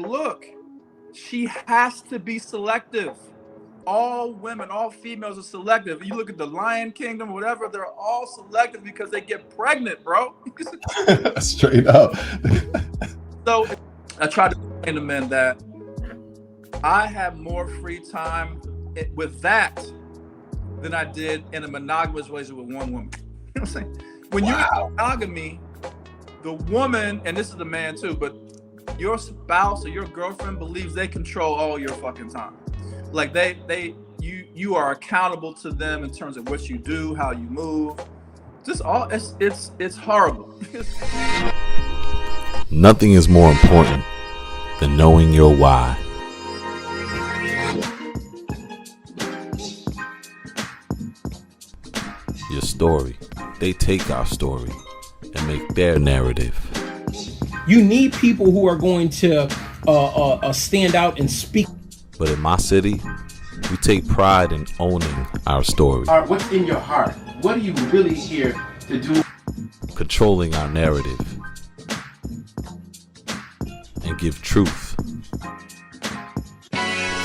look, she has to be selective. All women, all females are selective. You look at the Lion Kingdom, whatever, they're all selective because they get pregnant, bro. Straight up. So I try to explain to men that I have more free time with that than I did in a monogamous relationship with one woman. You know what I'm saying? When you're in monogamy, the woman, and this is the man too, but your spouse or your girlfriend believes they control all your fucking time. Like you are accountable to them in terms of what you do, how you move. Just all it's horrible. Nothing is more important than knowing your why. Your story. They take our story and make their narrative. You need people who are going to stand out and speak. But in my city, we take pride in owning our story. What's in your heart? What are you really here to do? Controlling our narrative. And give truth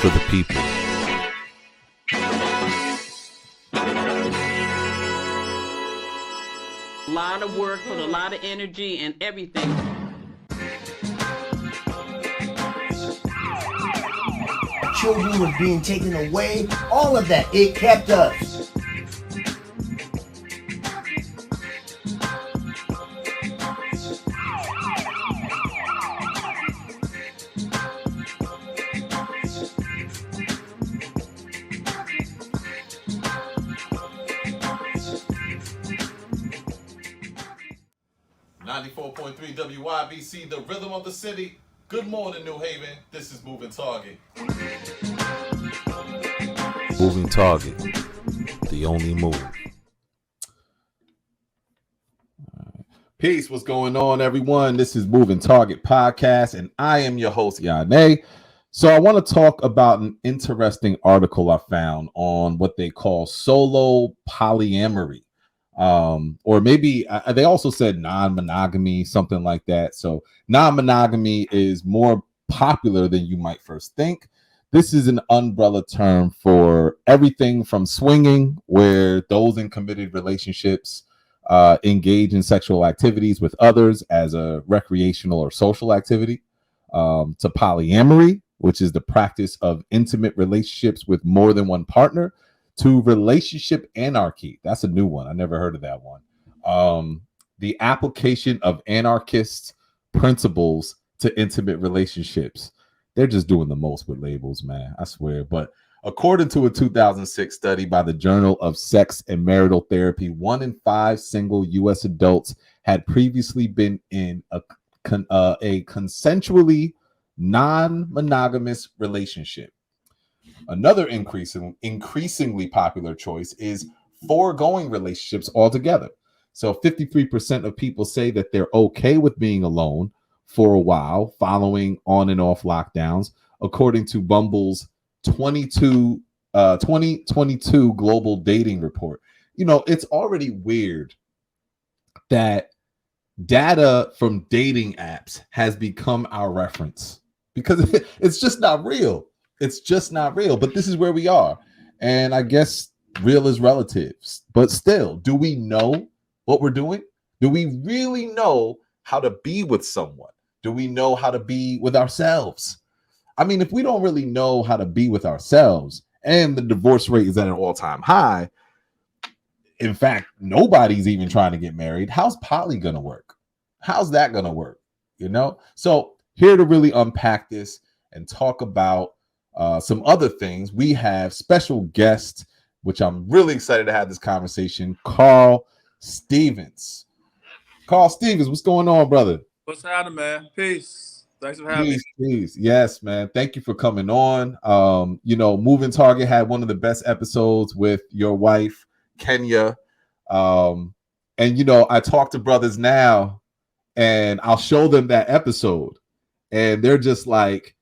for the people. A lot of work, put a lot of energy and everything. Children were being taken away, all of that, it kept us. WYBC, the rhythm of the city. Good morning, New Haven. This is Moving Target. Moving Target, the only move. Peace. What's going on, everyone? This is Moving Target Podcast, and I am your host, Yane. So I want to talk about an interesting article I found on what they call solo polyamory. Or maybe they also said non-monogamy, something like that. So non-monogamy is more popular than you might first think. This is an umbrella term for everything from swinging, where those in committed relationships engage in sexual activities with others as a recreational or social activity, to polyamory, which is the practice of intimate relationships with more than one partner, to relationship anarchy. That's a new one. I never heard of that one. The application of anarchist principles to intimate relationships. They're just doing the most with labels, man. I swear. But according to a 2006 study by the Journal of Sex and Marital Therapy, 1 in 5 single U.S. adults had previously been in a consensually non-monogamous relationship. Another increasingly popular choice is foregoing relationships altogether. So 53% of people say that they're okay with being alone for a while following on and off lockdowns, according to Bumble's 2022 global dating report. You know, it's already weird that data from dating apps has become our reference because it's just not real. It's just not real, but this is where we are. And I guess real is relative, but still, do we know what we're doing? Do we really know how to be with someone? Do we know how to be with ourselves? I mean, if we don't really know how to be with ourselves and the divorce rate is at an all-time high, in fact, nobody's even trying to get married, how's poly going to work? How's that going to work? You know? So here to really unpack this and talk about some other things, we have special guest, which I'm really excited to have this conversation, Carl Stevens. Carl Stevens, what's going on, brother? What's happening, man? Peace. Thanks for having me. Peace. Yes, man. Thank you for coming on. You know, Moving Target had one of the best episodes with your wife, Kenya. And, you know, I talk to brothers now and I'll show them that episode and they're just like,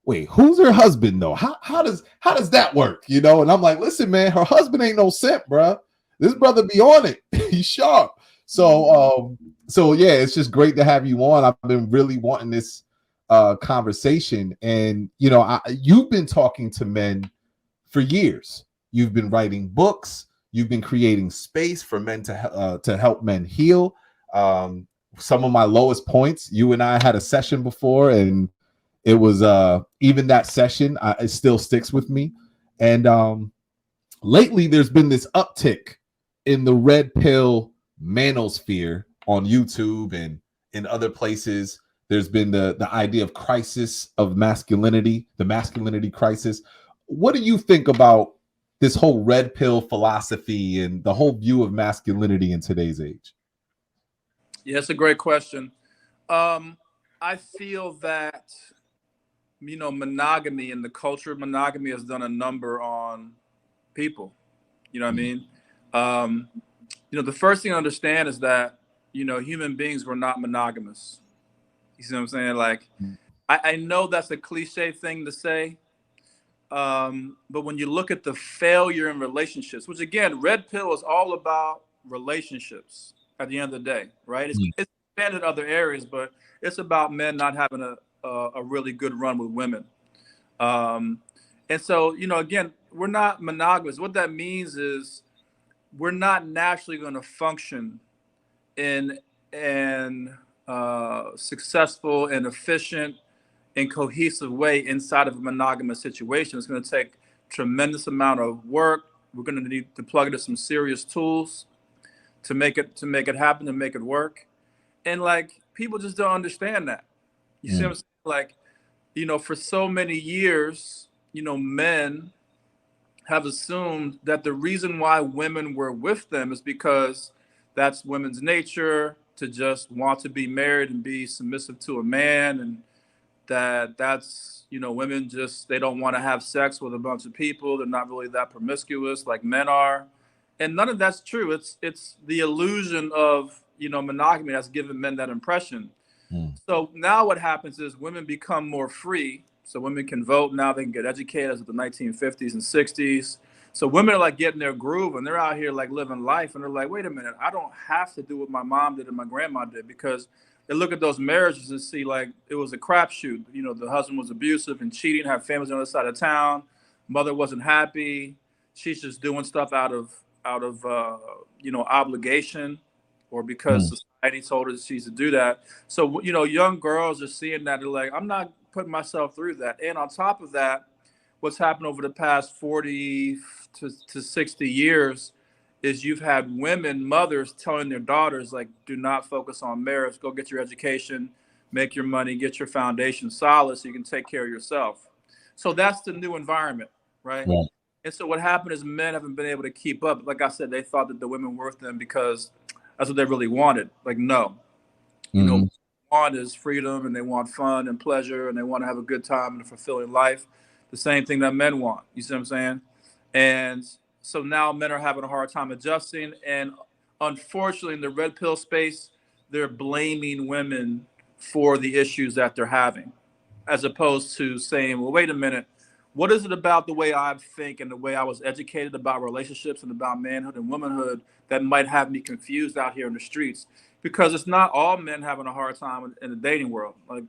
wait, who's her husband though? How does that work? You know, and I'm like, listen, man, her husband ain't no simp, bro. This brother be on it. He's sharp. So yeah, it's just great to have you on. I've been really wanting this conversation. And you've been talking to men for years. You've been writing books. You've been creating space for men to help men heal. Some of my lowest points, you and I had a session before, and it was even that session, it still sticks with me. And lately, there's been this uptick in the red pill manosphere on YouTube and in other places. There's been the idea of crisis of masculinity, the masculinity crisis. What do you think about this whole red pill philosophy and the whole view of masculinity in today's age? Yeah, it's a great question. I feel that, monogamy and the culture of monogamy has done a number on people. You know what I mean? The first thing to understand is that, human beings were not monogamous. You see what I'm saying? Like, I know that's a cliche thing to say. But when you look at the failure in relationships, which again, red pill is all about relationships at the end of the day, right? It's expanded other areas, but it's about men not having a really good run with women. And so, again, we're not monogamous. What that means is we're not naturally going to function in an successful and efficient and cohesive way inside of a monogamous situation. It's going to take tremendous amount of work. We're going to need to plug into some serious tools to make it happen, to make it work. And like, people just don't understand that. You see what I'm saying? Like, for so many years, men have assumed that the reason why women were with them is because that's women's nature, to just want to be married and be submissive to a man, and that's women just, they don't want to have sex with a bunch of people. They're not really that promiscuous like men are. And none of that's true. It's the illusion of monogamy that's given men that impression. So now what happens is women become more free. So women can vote now, they can get educated, as of the 1950s and 60s. So women are like getting their groove, and they're out here like living life, and they're like, wait a minute, I don't have to do what my mom did and my grandma did, because they look at those marriages and see like it was a crapshoot. The husband was abusive and cheating, had families on the other side of town, mother wasn't happy, she's just doing stuff out of obligation, or because society told her she's to do that. So young girls are seeing that, they're like, I'm not putting myself through that. And on top of that, what's happened over the past 40 to 60 years is you've had women, mothers, telling their daughters, like, do not focus on marriage, go get your education, make your money, get your foundation solid so you can take care of yourself. So that's the new environment, right? And so what happened is men haven't been able to keep up. Like I said, they thought that the women were with them because that's what they really wanted. Like, no, want is freedom, and they want fun and pleasure, and they want to have a good time and a fulfilling life. The same thing that men want. You see what I'm saying? And so now men are having a hard time adjusting. And unfortunately, in the red pill space, they're blaming women for the issues that they're having, as opposed to saying, well, wait a minute, what is it about the way I think and the way I was educated about relationships and about manhood and womanhood that might have me confused out here in the streets? Because it's not all men having a hard time in the dating world. Like,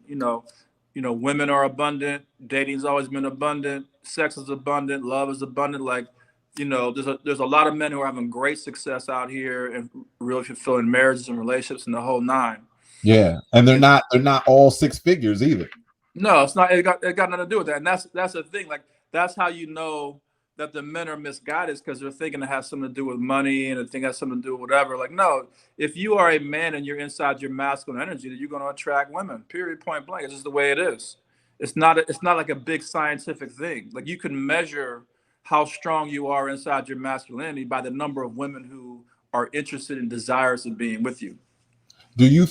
women are abundant. Dating's always been abundant. Sex is abundant. Love is abundant. Like, there's a lot of men who are having great success out here and really fulfilling marriages and relationships and the whole nine. Yeah, and they're not all six figures either. No, it's not. It got nothing to do with that. And that's the thing. Like, that's how you know that the men are misguided, because they're thinking it has something to do with money and they think it has something to do with whatever. Like, no, if you are a man and you're inside your masculine energy, then you're going to attract women. Period. Point blank. It's just the way it is. It's not like a big scientific thing. Like, you can measure how strong you are inside your masculinity by the number of women who are interested and desirous of being with you. Do you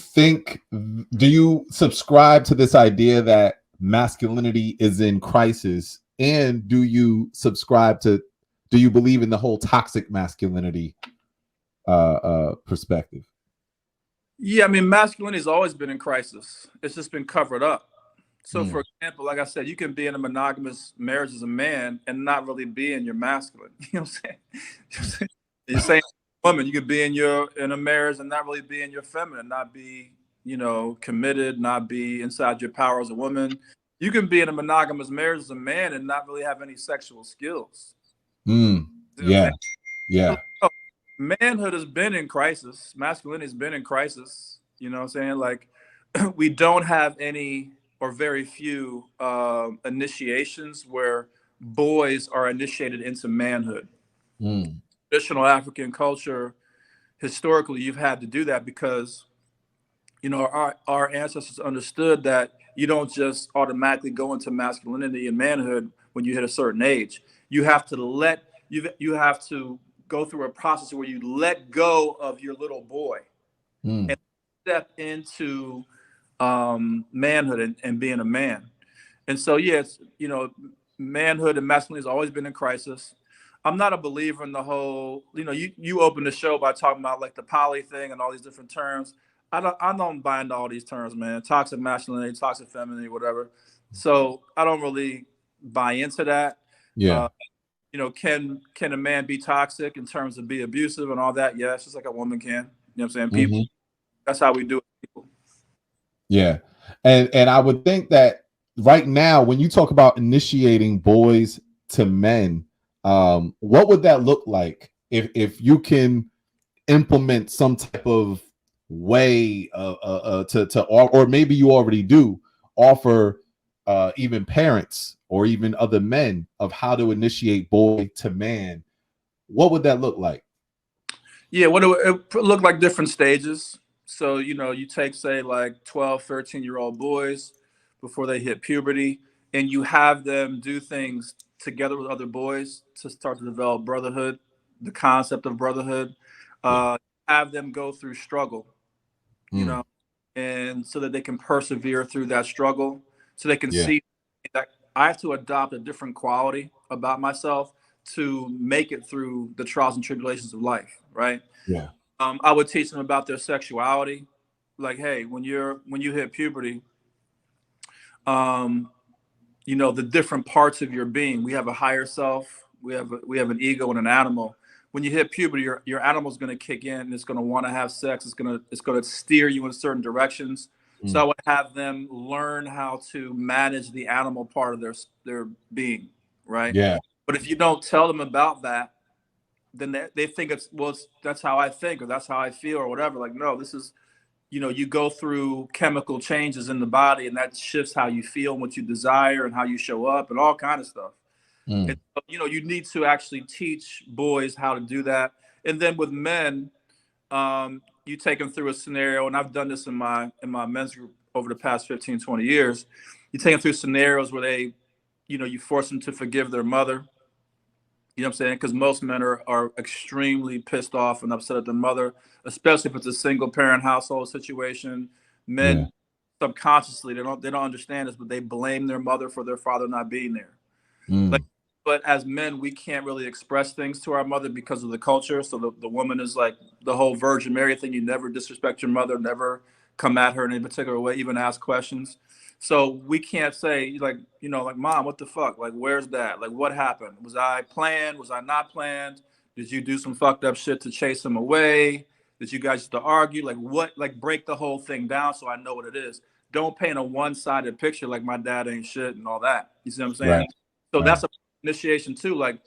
subscribe to this idea that masculinity is in crisis? And do you believe in the whole toxic masculinity perspective? Yeah, I mean, masculinity has always been in crisis. It's just been covered up. So, for example, like I said, you can be in a monogamous marriage as a man and not really be in your masculine. You know what I'm saying? You're saying woman, you could be in a marriage and not really be in your feminine, not be committed, not be inside your power as a woman. You can be in a monogamous marriage as a man and not really have any sexual skills. Mm. You know what I'm Yeah. saying? Yeah. So, manhood has been in crisis. Masculinity has been in crisis. You know what I'm saying? Like, we don't have any or very few initiations where boys are initiated into manhood. Mm. Traditional African culture, historically, you've had to do that because our ancestors understood that you don't just automatically go into masculinity and manhood when you hit a certain age. You have to you have to go through a process where you let go of your little boy Mm. and step into manhood and being a man. And so, yes, manhood and masculinity has always been in crisis. I'm not a believer in the whole, you opened the show by talking about like the poly thing and all these different terms. I don't buy into all these terms, man. Toxic masculinity, toxic femininity, whatever. So I don't really buy into that. Yeah. Uh, can a man be toxic in terms of be abusive and all that? Yes, just like a woman can. You know what I'm saying? People, Mhm. that's how we do it. People. Yeah. And I would think that right now, when you talk about initiating boys to men, what would that look like if you can implement some type of way or maybe you already do offer even parents or even other men of how to initiate boy to man? What would that look like? Yeah, what it look like different stages. So, you take, say, like 12, 13-year-old boys before they hit puberty, and you have them do things together with other boys to start to develop brotherhood, the concept of brotherhood. Yeah. Have them go through struggle, you Mm. know, and so that they can persevere through that struggle, so they can Yeah. see that I have to adopt a different quality about myself to make it through the trials and tribulations of life, right? Yeah. I would teach them about their sexuality. Like, hey, when you hit puberty, um, the different parts of your being. We have a higher self. We have an ego and an animal. When you hit puberty, your animal's going to kick in. And it's going to want to have sex. It's going to steer you in certain directions. So Mm. I would have them learn how to manage the animal part of their being, right? Yeah. But if you don't tell them about that, then they think that's how I think or that's how I feel or whatever. Like, no, this is, you go through chemical changes in the body and that shifts how you feel and what you desire and how you show up and all kind of stuff. And Mm. so, you need to actually teach boys how to do that. And then with men, you take them through a scenario, and I've done this in my men's group over the past 15, 20 years. You take them through scenarios where they, you force them to forgive their mother. You know what I'm saying? Because most men are extremely pissed off and upset at their mother, especially if it's a single parent household situation. Yeah. Men subconsciously they don't understand this, but they blame their mother for their father not being there. Like, Mm. but as men, we can't really express things to our mother because of the culture. So the woman is like the whole Virgin Mary thing. You never disrespect your mother, never come at her in any particular way, even ask questions. So we can't say like mom, what the fuck? Like, where's that? Like, what happened? Was I planned? Was I not planned? Did you do some fucked up shit to chase him away? Did you guys used to argue? Like what? Like break the whole thing down so I know what it is. Don't paint a one-sided picture like my dad ain't shit and all that. You see what I'm saying? Right. So Right. that's a initiation too. Like,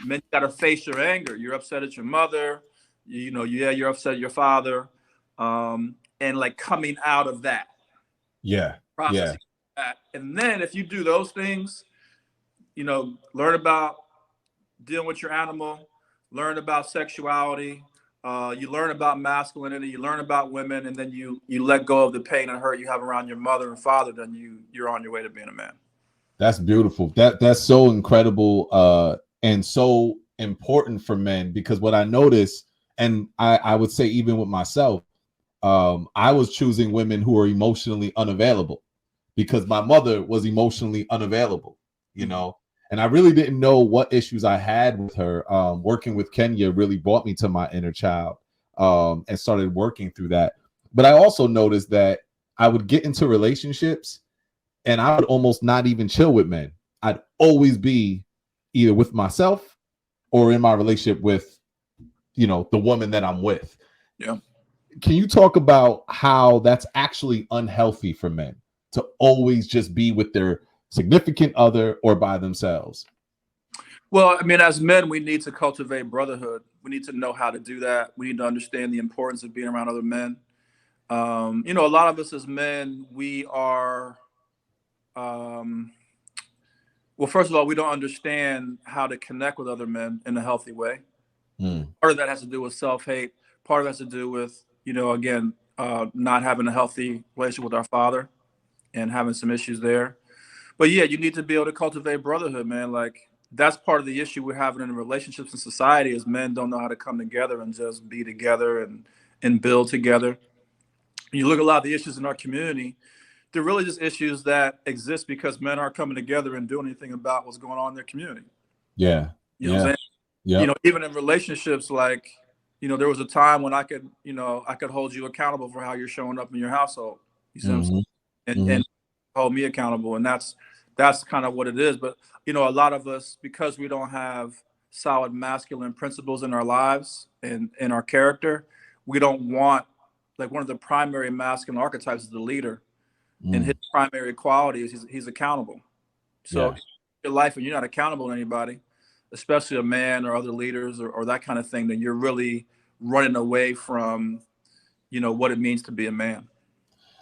men, you gotta face your anger. You're upset at your mother. You're upset at your father, and like coming out of that, Yeah. Yeah. processing that, and then if you do those things, learn about dealing with your animal, learn about sexuality. You learn about masculinity, you learn about women, and then you let go of the pain and hurt you have around your mother and father. Then you're on your way to being a man. That's beautiful. That's so incredible and so important for men because what I notice, and I would say even with myself, I was choosing women who are emotionally unavailable because my mother was emotionally unavailable, and I really didn't know what issues I had with her. Working with Kenya really brought me to my inner child and started working through that. But I also noticed that I would get into relationships and I would almost not even chill with men. I'd always be either with myself or in my relationship with, the woman that I'm with. Yeah. can you talk about how that's actually unhealthy for men to always just be with their significant other or by themselves? Well, I mean, as men, we need to cultivate brotherhood. We need to know how to do that. We need to understand the importance of being around other men. You know, a lot of us as men, we are, um, well, first of all, we don't understand how to connect with other men in a healthy way. Mm, Part of that has to do with self-hate. Part of that has to do with, you know, again, not having a healthy relationship with our father and having some issues there. But yeah, you need to be able to cultivate brotherhood, man. Like that's part of the issue we're having in relationships in society is men don't know how to come together and just be together and build together. You look at a lot of the issues in our community, they're really just issues that exist because men aren't coming together and doing anything about what's going on in their community. yeah. You know what I'm Yeah. saying? You Yep. know, even in relationships, like, you know, there was a time when I could, you know, I could hold you accountable for how you're showing up in your household. You see what I'm saying? Hmm. And hold me accountable. And that's kind of what it is. But, you know, a lot of us, because we don't have solid masculine principles in our lives and in our character, we don't want, like, one of the primary masculine archetypes is the leader. And his Mm, primary quality is he's accountable. So yeah. if your life and you're not accountable to anybody, especially a man or other leaders or that kind of thing, then you're really running away from, you know, what it means to be a man.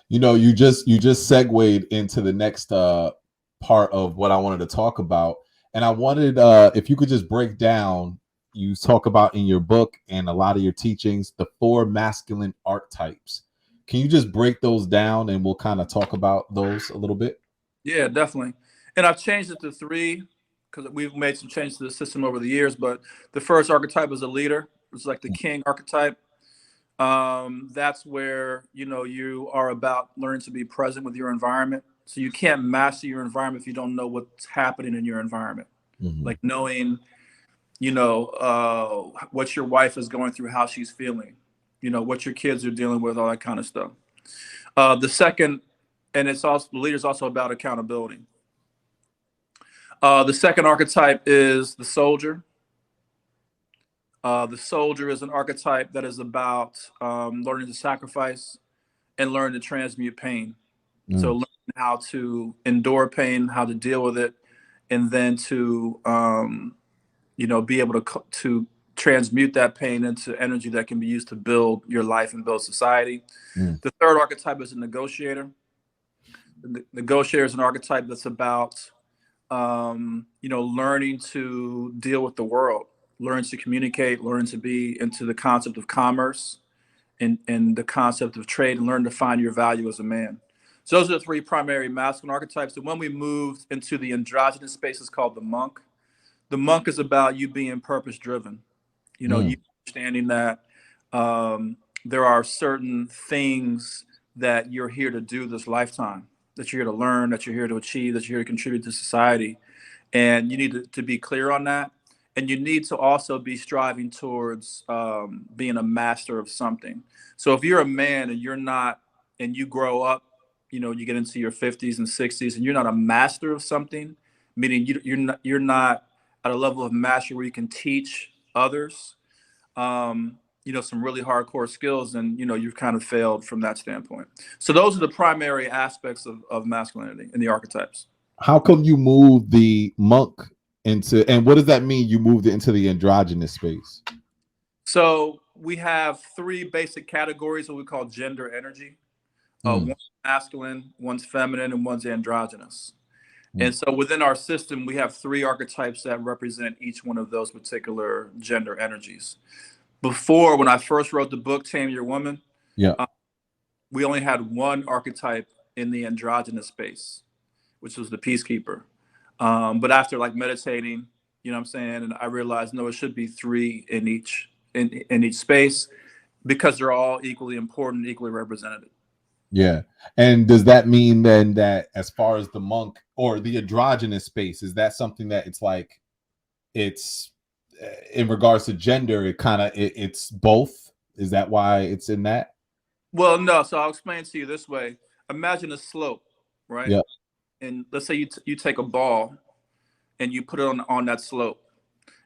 You know, you just segued into the next part of what I wanted to talk about. And I wanted if you could just break down, you talk about in your book and a lot of your teachings, the 4 masculine archetypes. Can you just break those down and we'll kind of talk about those a little bit? Yeah, definitely. And I've changed it to 3 because we've made some changes to the system over the years. But the first archetype is a leader. It's like the king archetype. That's where, you know, you are about learning to be present with your environment. So you can't master your environment if you don't know what's happening in your environment. Mm-hmm. Like knowing, you know, what your wife is going through, how she's feeling, you know, what your kids are dealing with, all that kind of stuff. The second, and it's also the leader is also about accountability. The second archetype is the soldier. The soldier is an archetype that is about learning to sacrifice and learn to transmute pain. So Mm, learning how to endure pain, how to deal with it, and then to you know, be able to transmute that pain into energy that can be used to build your life and build society. mm, The third archetype is a negotiator. The negotiator is an archetype that's about you know, learning to deal with the world, learn to communicate, learn to be into the concept of commerce and the concept of trade and learn to find your value as a man. So those are the 3 primary masculine archetypes. And when we moved into the androgynous space, it's called the monk. The monk is about you being purpose driven. You know, you mm. understanding that there are certain things that you're here to do this lifetime, that you're here to learn, that you're here to achieve, that you're here to contribute to society. And you need to be clear on that. And you need to also be striving towards being a master of something. So if you're a man and you're not, and you grow up, you know, you get into your 50s and 60s, and you're not a master of something, meaning you're not at a level of mastery where you can teach others, you know, some really hardcore skills, and you know, you've kind of failed from that standpoint. So those are the primary aspects of masculinity in the archetypes. How come you move the monk into, and what does that mean? You moved it into the androgynous space. So we have 3 basic categories that we call gender energy. Mm, One's masculine, one's feminine, and one's androgynous. mm, And so within our system, we have 3 archetypes that represent each one of those particular gender energies. Before, when I first wrote the book, Tame Your Woman, yeah. uh, we only had 1 archetype in the androgynous space, which was the peacekeeper. But after like meditating, you know what I'm saying, and I realized no, it should be 3 in each space because they're all equally important, equally represented. Yeah. And does that mean then that as far as the monk or the androgynous space, is that something that it's like it's in regards to gender, it kind of it's both? Is that why it's in that? Well, no. So I'll explain to you this way. Imagine a slope, right? Yeah. And let's say you take a ball and you put it on that slope.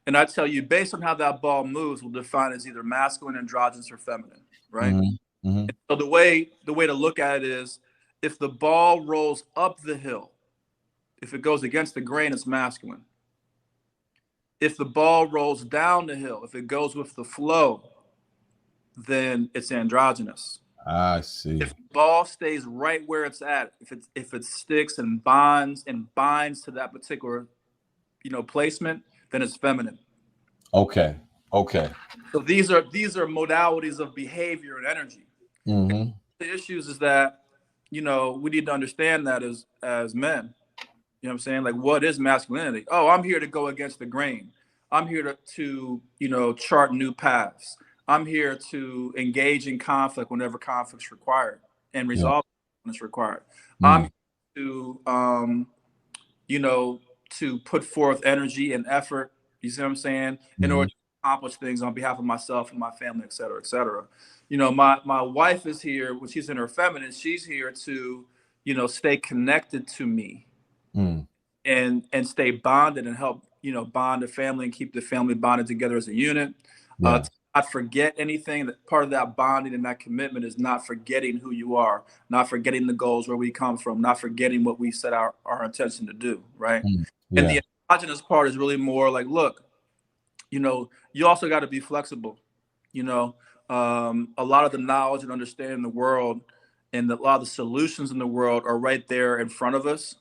And I tell you, based on how that ball moves, will define as either masculine, androgynous, or feminine, right? Mhm. Mm-hmm. So the way to look at it is, if the ball rolls up the hill, if it goes against the grain, it's masculine. If the ball rolls down the hill, if it goes with the flow, then it's androgynous. I see. If the ball stays right where it's at, if it sticks and binds to that particular, placement, then it's feminine. Okay. Okay. So these are modalities of behavior and energy. Mm-hmm. The issues is that, we need to understand that as men. You know what I'm saying? Like, what is masculinity? Oh, I'm here to go against the grain. I'm here to chart new paths. I'm here to engage in conflict whenever conflict's required and resolve when it's required. I'm here to put forth energy and effort, you see what I'm saying, in order to accomplish things on behalf of myself and my family, et cetera, et cetera. My wife is here, when she's in her feminine, she's here to, stay connected to me. And stay bonded and help, bond the family and keep the family bonded together as a unit. To not forget anything. That part of that bonding and that commitment is not forgetting who you are, not forgetting the goals, where we come from, not forgetting what we set our intention to do, right? And the androgynous part is really more like, look, you also got to be flexible. A lot of the knowledge and understanding in the world and a lot of the solutions in the world are right there in front of us.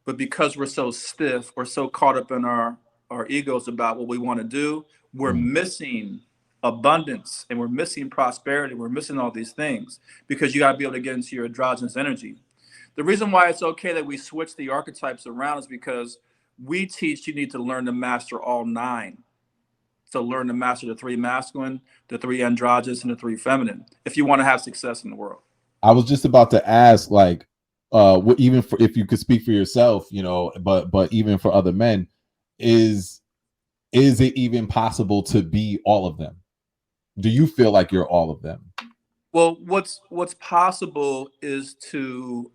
But because we're so stiff, we're so caught up in our egos about what we want to do, we're missing abundance and we're missing prosperity. We're missing all these things because you got to be able to get into your androgynous energy. The reason why it's okay that we switch the archetypes around is because we teach you need to learn to master all 9. So learn to master the 3 masculine, the 3 androgynous, and the 3 feminine if you want to have success in the world. I was just about to ask, like, even for, if you could speak for yourself, but even for other men, is it even possible to be all of them? Do you feel like you're all of them? Well, what's possible is to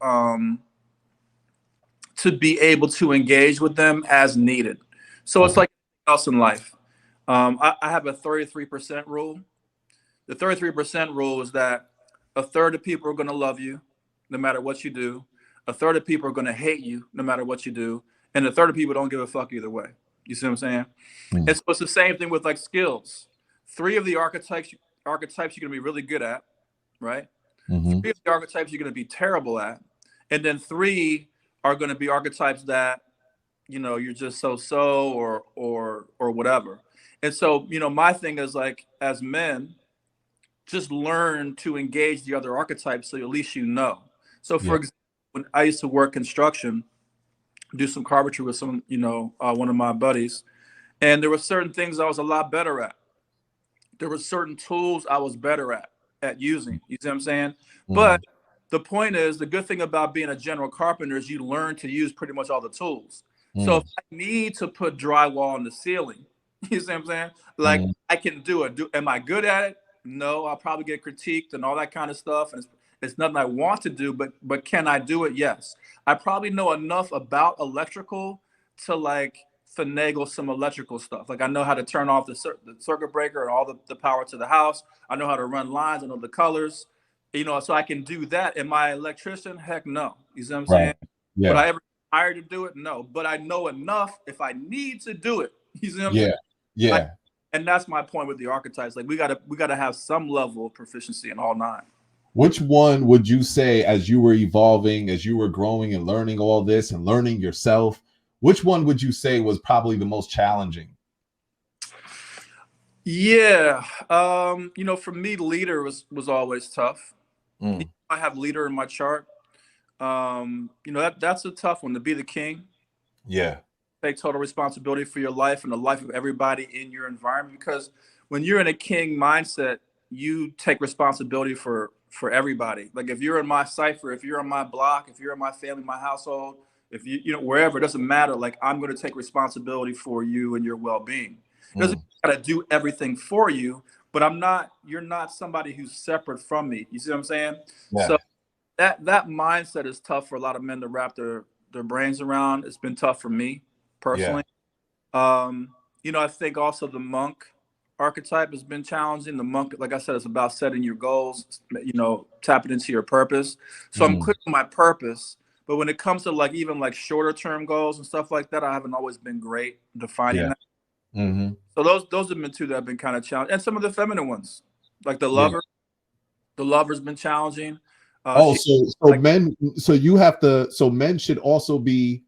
be able to engage with them as needed. So it's like else in life. I have a 33% rule. The 33% rule is that a third of people are going to love you no matter what you do. A third of people are going to hate you no matter what you do. And a third of people don't give a fuck either way. You see what I'm saying? And so it's the same thing with like skills. 3 of the archetypes you're going to be really good at, right? 3 of the archetypes you're going to be terrible at. And then 3 are going to be archetypes that, you're just so or whatever. And so, my thing is, like, as men, just learn to engage the other archetypes so at least So for example, when I used to work construction, do some carpentry with some, one of my buddies, and there were certain things I was a lot better at. There were certain tools I was better at using. You see what I'm saying? But the point is, the good thing about being a general carpenter is you learn to use pretty much all the tools. So if I need to put drywall on the ceiling, you see what I'm saying? Like, I can do it. Am I good at it? No, I'll probably get critiqued and all that kind of stuff. And it's nothing I want to do, but can I do it? Yes. I probably know enough about electrical to like finagle some electrical stuff. Like, I know how to turn off the circuit breaker and all the power to the house. I know how to run lines. I know the colors, so I can do that. Am I an electrician? Heck no. You see what I'm saying? Yeah. But I ever hired to do it? No. But I know enough if I need to do it. You see what I'm saying? Yeah. And that's my point with the archetypes. Like, we gotta have some level of proficiency in all 9. Which one would you say, as you were evolving, as you were growing and learning all this and learning yourself, which one would you say was probably the most challenging? Yeah. For me, leader was always tough. I have leader in my chart. That's a tough one, to be the king. Yeah. Take total responsibility for your life and the life of everybody in your environment. Because when you're in a king mindset, you take responsibility for everybody. Like, if you're in my cipher, if you're on my block, if you're in my family, my household, if wherever, it doesn't matter. Like, I'm going to take responsibility for you and your well-being. It doesn't got to do everything for you, but you're not somebody who's separate from me. You see what I'm saying? Yeah. So that mindset is tough for a lot of men to wrap their brains around. It's been tough for me personally. I think also the monk archetype has been challenging. The monk, like I said, it's about setting your goals, tapping into your purpose. So I'm clear on my purpose. But when it comes to like even like shorter term goals and stuff like that, I haven't always been great defining that. So those have been two that have been kind of challenging, and some of the feminine ones, like the lover. The lover's been challenging. Men. So men should also be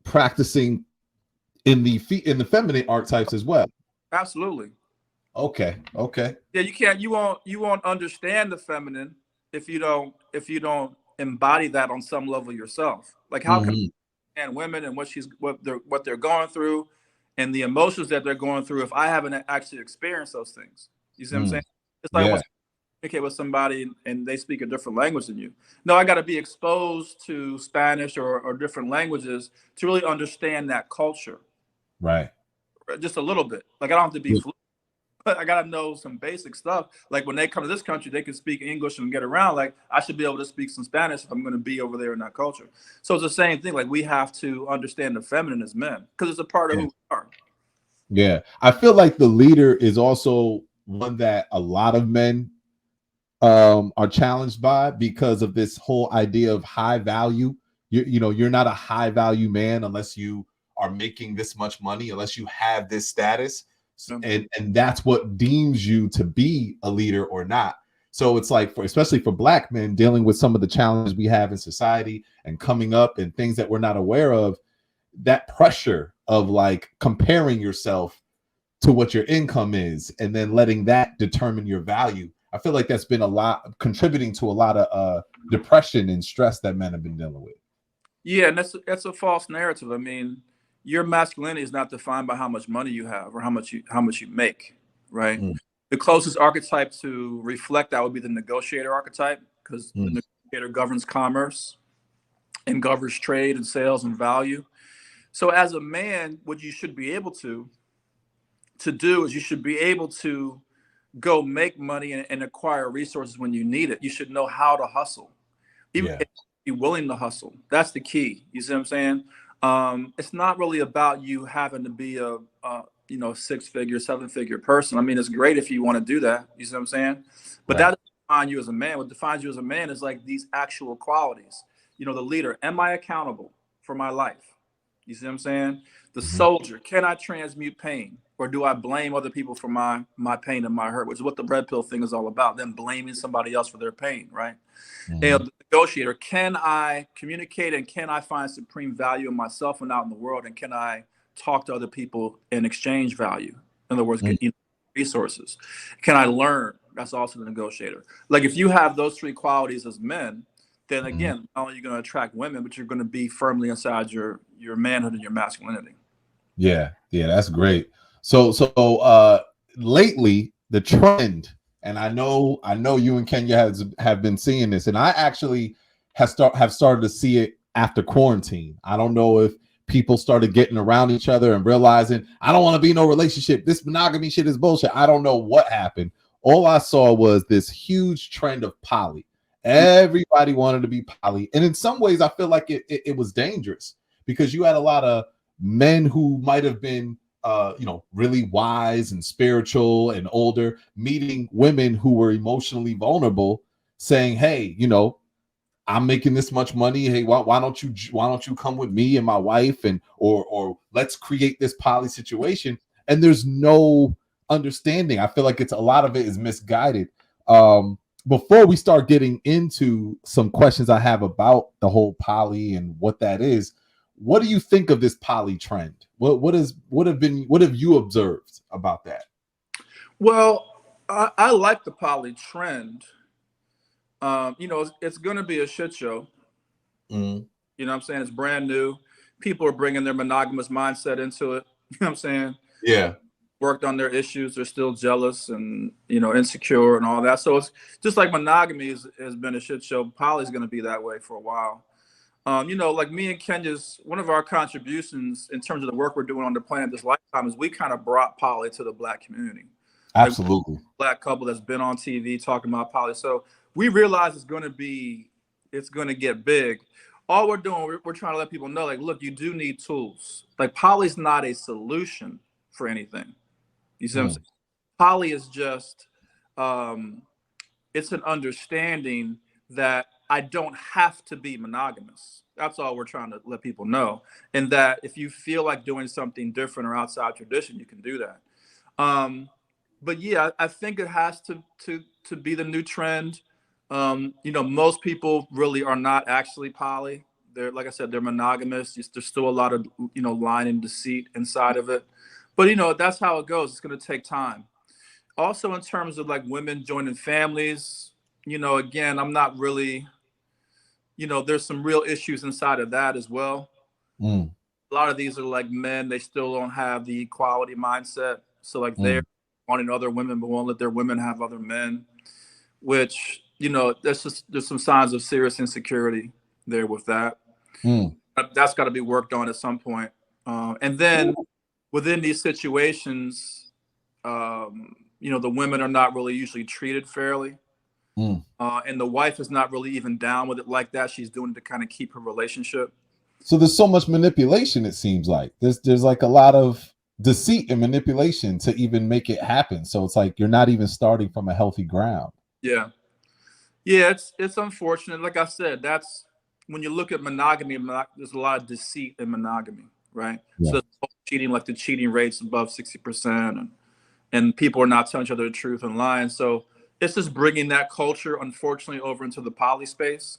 practicing in the feminine archetypes as well. Absolutely. Okay. Yeah, you won't understand the feminine if you don't embody that on some level yourself. Like how can and women and what they're going through and the emotions that they're going through if I haven't actually experienced those things. You see what I'm saying? It's like once you communicate with somebody and they speak a different language than you. No, I got to be exposed to Spanish or different languages to really understand that culture. Right. Just a little bit. Like I don't have to be fluent, but I got to know some basic stuff. Like when they come to this country, they can speak English and get around. Like I should be able to speak some Spanish if I'm going to be over there in that culture. So it's the same thing. Like we have to understand the feminine as men because it's a part of who we are. Yeah. I feel like the leader is also one that a lot of men are challenged by because of this whole idea of high value. You're not a high value man unless you are making this much money, unless you have this status. And that's what deems you to be a leader or not. So it's like, especially for Black men dealing with some of the challenges we have in society and coming up and things that we're not aware of, that pressure of like comparing yourself to what your income is and then letting that determine your value. I feel like that's been a lot contributing to a lot of depression and stress that men have been dealing with. Yeah, and that's a false narrative. I mean, your masculinity is not defined by how much money you have or how much you make, right? The closest archetype to reflect that would be the negotiator archetype, because the negotiator governs commerce and governs trade and sales and value. So as a man, what you should be able to do is you should be able to go make money and acquire resources when you need it. You should know how to hustle, even be willing to hustle. That's the key. You see what I'm saying? It's not really about you having to be a 6-figure, 7-figure person. I mean, it's great if you want to do that. You see what I'm saying? But that doesn't define you as a man. What defines you as a man is like these actual qualities. The leader. Am I accountable for my life? You see what I'm saying? The soldier. Can I transmute pain? Or do I blame other people for my pain and my hurt, which is what the red pill thing is all about, them blaming somebody else for their pain, right? And the negotiator, can I communicate and can I find supreme value in myself and out in the world? And can I talk to other people and exchange value? In other words, get resources. Can I learn? That's also the negotiator. Like if you have those three qualities as men, then again, not only are you going to attract women, but you're going to be firmly inside your manhood and your masculinity. Yeah, that's great. So lately the trend, and I know you and Kenya have been seeing this, and I actually have started to see it after quarantine. I don't know if people started getting around each other and realizing I don't want to be in no relationship. This monogamy shit is bullshit. I don't know what happened. All I saw was this huge trend of poly. Everybody wanted to be poly, and in some ways, I feel like it was dangerous because you had a lot of men who might have been really wise and spiritual and older, meeting women who were emotionally vulnerable, saying, hey, I'm making this much money. Hey, why don't you come with me and my wife or let's create this poly situation? And there's no understanding. I feel like a lot of it is misguided. Before we start getting into some questions I have about the whole poly and what that is, what do you think of this poly trend? What have you observed about that? Well, I like the poly trend. It's going to be a shit show. You know what I'm saying? It's brand new. People are bringing their monogamous mindset into it. You know what I'm saying? Yeah. Worked on their issues. They're still jealous and, insecure and all that. So it's just like monogamy has been a shit show. Poly is going to be that way for a while. Like me and Kenya's, one of our contributions in terms of the work we're doing on the planet this lifetime is we kind of brought poly to the Black community. Absolutely. Like, Black couple that's been on TV talking about poly. So we realize it's going to get big. All we're doing, we're trying to let people know, like, look, you do need tools. Like poly's not a solution for anything. You see what I'm saying? Poly is just it's an understanding that I don't have to be monogamous. That's all we're trying to let people know. And that if you feel like doing something different or outside tradition, you can do that. But yeah, I think it has to be the new trend. Most people really are not actually poly. They're, like I said, they're monogamous. There's still a lot of lying and deceit inside of it. But that's how it goes. It's going to take time. Also, in terms of like women joining families, again, I'm not really, there's some real issues inside of that as well. Mm, A lot of these are like men, they still don't have the equality mindset. So like they're mm, wanting other women, but won't let their women have other men, which, there's some signs of serious insecurity there with that. mm. That's got to be worked on at some point. And then within these situations, the women are not really usually treated fairly. Mm. And the wife is not really even down with it like that. She's doing it to kind of keep her relationship. So there's so much manipulation. It seems like there's like a lot of deceit and manipulation to even make it happen. So it's like you're not even starting from a healthy ground. Yeah. Yeah, it's unfortunate. Like I said, that's when you look at monogamy, there's a lot of deceit in monogamy, right? Yeah. So cheating, like the cheating rates above 60%, and people are not telling each other the truth and lying. So it's just bringing that culture, unfortunately, over into the poly space,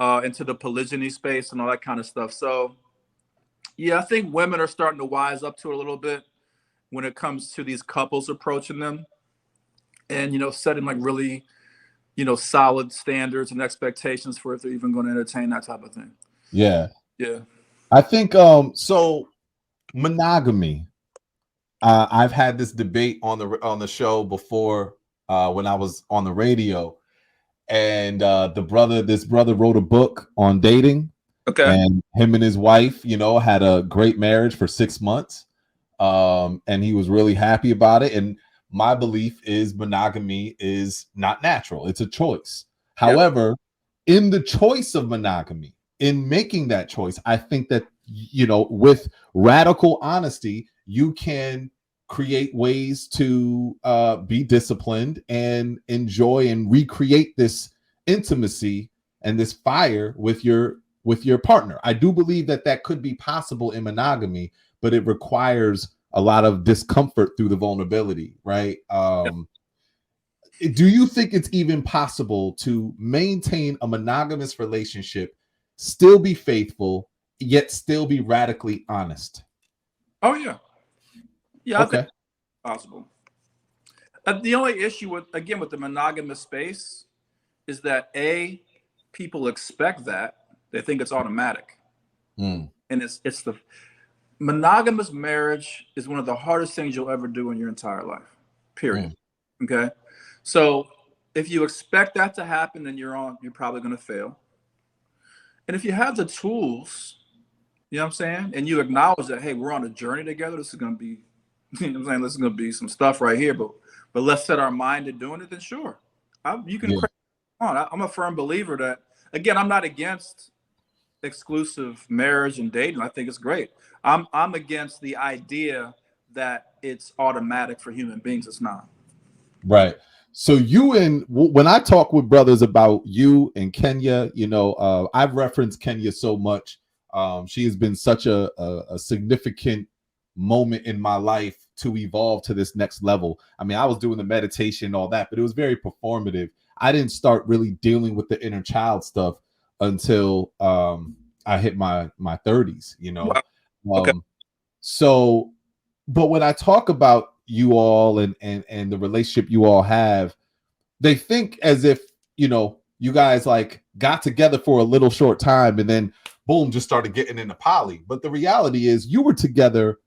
into the polygyny space and all that kind of stuff. So yeah, I think women are starting to wise up to it a little bit when it comes to these couples approaching them and, setting like really, solid standards and expectations for if they're even going to entertain that type of thing. Yeah. Yeah. I think so monogamy. I've had this debate on the show before when I was on the radio, and this brother wrote a book on dating. Okay. And him and his wife, had a great marriage for 6 months. And he was really happy about it. And my belief is monogamy is not natural. It's a choice. However, in the choice of monogamy, in making that choice, I think that, with radical honesty, you can create ways to be disciplined and enjoy and recreate this intimacy and this fire with your partner. I do believe that could be possible in monogamy, but it requires a lot of discomfort through the vulnerability, right? Do you think it's even possible to maintain a monogamous relationship, still be faithful, yet still be radically honest? Oh yeah. Yeah, I Okay. think it's possible. The only issue with the monogamous space is that people expect that. They think it's automatic. Mm. And it's the monogamous marriage is one of the hardest things you'll ever do in your entire life. Period. Okay. So if you expect that to happen, then you're probably going to fail. And if you have the tools, you know what I'm saying, and you acknowledge that, hey, we're on a journey together. This is going to be, you know what I'm saying, this is going to be some stuff right here, but let's set our mind to doing it. Then sure, you can. Yeah. I'm a firm believer that, again, I'm not against exclusive marriage and dating. I think it's great. I'm against the idea that it's automatic for human beings. It's not. Right. So when I talk with brothers about you and Kenya, I've referenced Kenya so much. She has been such a significant moment in my life to evolve to this next level. I mean, I was doing the meditation and all that, but it was very performative. I didn't start really dealing with the inner child stuff until I hit my 30s, Okay. So, but when I talk about you all and the relationship you all have, they think as if, you guys like got together for a little short time and then boom, just started getting into poly. But the reality is you were together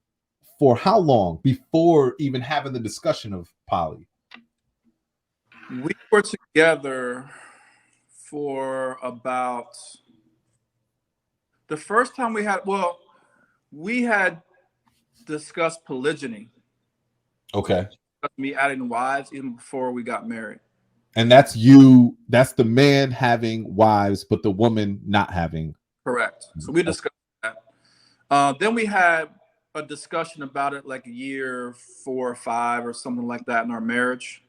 for how long before even having the discussion of poly? We were together for about the first time we had discussed polygyny. Okay. Me adding wives even before we got married. And that's the man having wives, but the woman not having. Correct. So we discussed that. Then we had a discussion about it like year 4 or 5 or something like that in our marriage.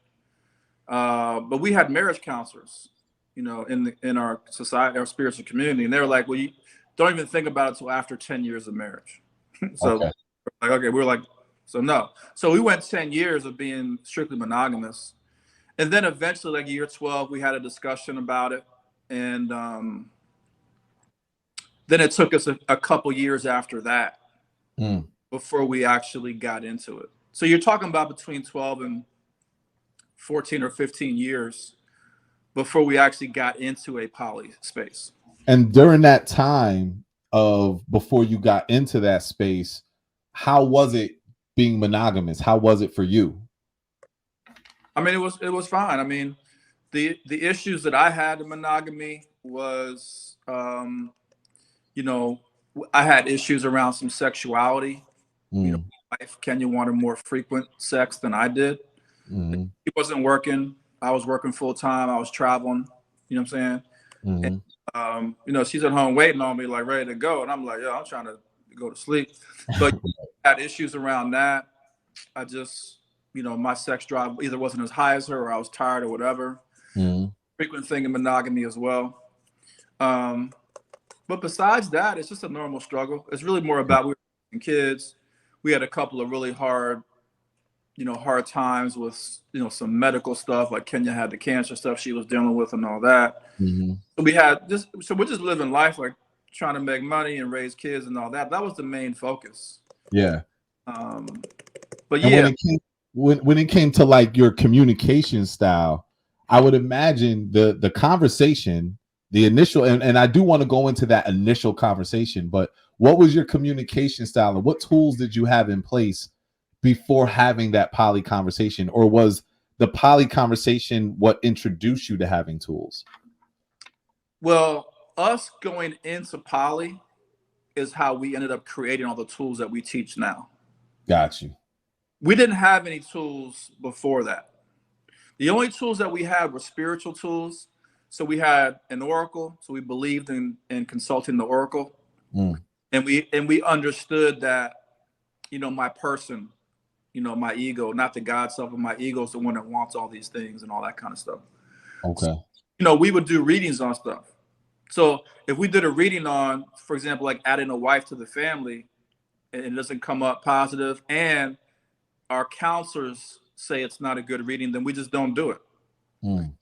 But we had marriage counselors, in our society, our spiritual community, and they were like, "Well, you don't even think about it until after 10 years of marriage." So, Okay. like, okay, we were like, so no. So we went 10 years of being strictly monogamous, and then eventually, like year 12, we had a discussion about it, and then it took us a couple years after that before we actually got into it. So you're talking about between 12 and 14 or 15 years before we actually got into a poly space. And during that time of before you got into that space, how was it being monogamous? How was it for you? I mean, it was fine. I mean, the issues that I had in monogamy was, I had issues around some sexuality. My wife Kenya wanted more frequent sex than I did. He wasn't working. I was working full time. I was traveling. You know what I'm saying? And, she's at home waiting on me, like ready to go, and I'm like, I'm trying to go to sleep. But I had issues around that. I just, my sex drive either wasn't as high as her, or I was tired, or whatever. Frequent thing in monogamy as well. But besides that, it's just a normal struggle. It's really more about we were having kids. We had a couple of really hard times with, some medical stuff, like Kenya had the cancer stuff she was dealing with and all that. So we're just living life, like trying to make money and raise kids and all that. That was the main focus. Yeah. But and when it came to like your communication style, I would imagine the conversation, the initial, and I do want to go into that initial conversation, but what was your communication style and what tools did you have in place before having that poly conversation, or was the poly conversation what introduced you to having tools? Well, us going into poly is how we ended up creating all the tools that we teach now. Got you. We didn't have any tools before that. The only tools that we had were spiritual tools. So we had an oracle. So we believed in consulting the oracle. And we understood that, my person, my ego, not the God self, but my ego is the one that wants all these things and all that kind of stuff. Okay. So, we would do readings on stuff. So if we did a reading on, for example, like adding a wife to the family, and it doesn't come up positive, and our counselors say it's not a good reading, then we just don't do it.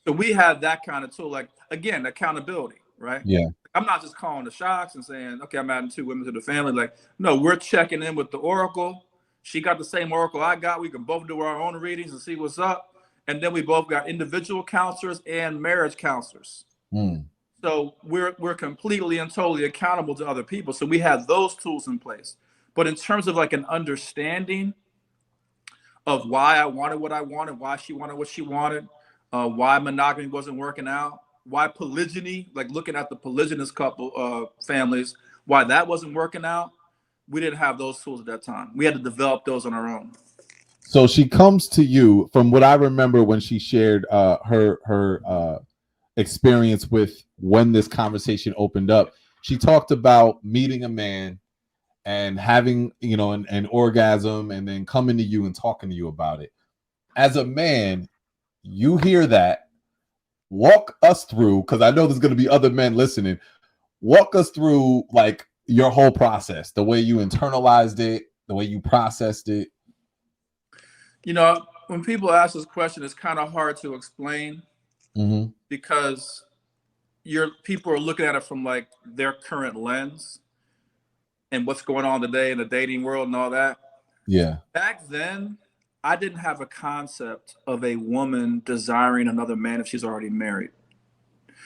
So we have that kind of tool, like, again, accountability, right? Yeah. I'm not just calling the shots and saying, okay, I'm adding 2 women to the family. Like, no, we're checking in with the oracle. She got the same oracle I got. We can both do our own readings and see what's up. And then we both got individual counselors and marriage counselors. So we're completely and totally accountable to other people. So we have those tools in place. But in terms of like an understanding of why I wanted what I wanted, why she wanted what she wanted, why monogamy wasn't working out, why polygyny, like looking at the polygynous couple families, why that wasn't working out, we didn't have those tools at that time. We had to develop those on our own. So she comes to you, from what I remember when she shared her experience with when this conversation opened up. She talked about meeting a man and having, an orgasm, and then coming to you and talking to you about it. As a man, you hear that. Walk us through, because I know there's going to be other men listening. Walk us through like your whole process, the way you internalized it, the way you processed it. When people ask this question, it's kind of hard to explain because people are looking at it from like their current lens and what's going on today in the dating world and all that. Yeah. Back then, I didn't have a concept of a woman desiring another man if she's already married.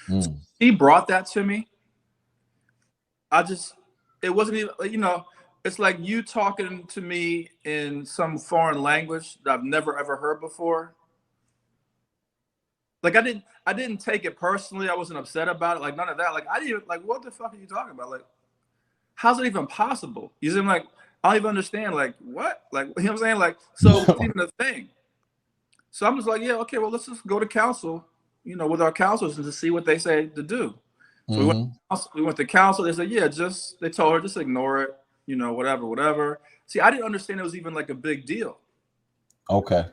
So he brought that to me. It wasn't even, it's like you talking to me in some foreign language that I've never ever heard before. Like I didn't take it personally. I wasn't upset about it. Like none of that. Like I didn't like, what the fuck are you talking about? Like, how's it even possible? You seem like, I don't even understand. Like what? Like, you know what I'm saying? Like, so it's even a thing. So I'm just like, yeah, okay, well, let's just go to counsel, with our counselors and to see what they say to do. So we went to counsel. They said, yeah, they told her, just ignore it. you know, whatever. See, I didn't understand it was even like a big deal. Okay.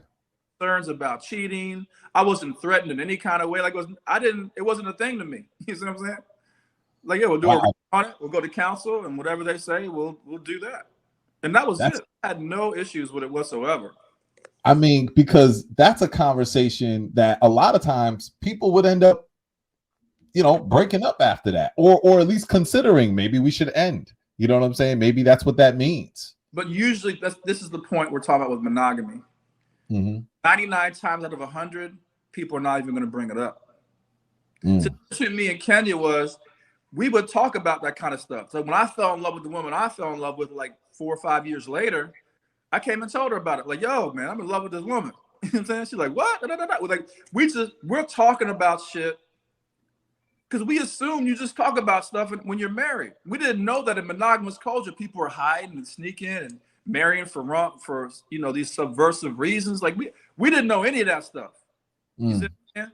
Concerns about cheating. I wasn't threatened in any kind of way. Like it wasn't a thing to me. You see what I'm saying? Like, yeah, we'll do Wow. it on it. We'll go to counsel, and whatever they say, we'll do that. And that was it. I had no issues with it whatsoever. I mean, because that's a conversation that a lot of times people would end up, you know, breaking up after that, or at least considering maybe we should end. You know what I'm saying? Maybe that's what that means. But usually, this is the point we're talking about with monogamy. 99 times out of 100, people are not even going to bring it up. So between me and Kenya was, we would talk about that kind of stuff. So when I fell in love with the woman I fell in love with like 4 or 5 years later, I came and told her about it. Like, yo, man, I'm in love with this woman. You know what I'm saying? She's like, what? We're like, we're talking about shit because we assume you just talk about stuff when you're married. We didn't know that in monogamous culture, people are hiding and sneaking and marrying for you know, these subversive reasons. Like we didn't know any of that stuff. You see what I'm saying?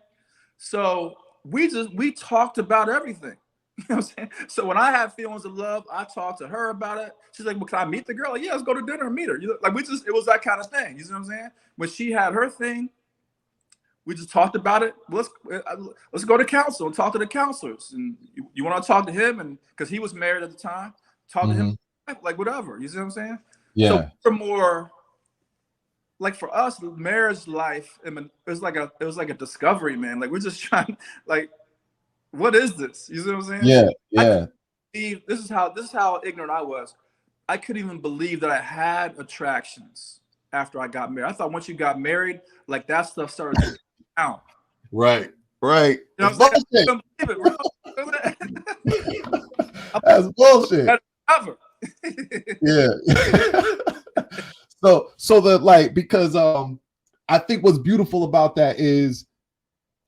So we talked about everything. You know what I'm saying? So when I have feelings of love, I talk to her about it. She's like, well, can I meet the girl? Like, yeah, let's go to dinner and meet her. You know, like it was that kind of thing. You see what I'm saying? When she had her thing, we just talked about it. Let's go to counsel and talk to the counselors. And you want to talk to him, and because he was married at the time, talk to him, like whatever. You see what I'm saying? Yeah. So we're more like, for us, marriage life, it was like a discovery, man. Like we're just trying, like, what is this? You see what I'm saying? Yeah, yeah. This is how ignorant I was. I couldn't even believe that I had attractions after I got married. I thought once you got married, like that stuff started to count. Right. You know what I'm saying? I couldn't believe it, bro. That's bullshit. Ever. Yeah. so the, like, because I think what's beautiful about that is,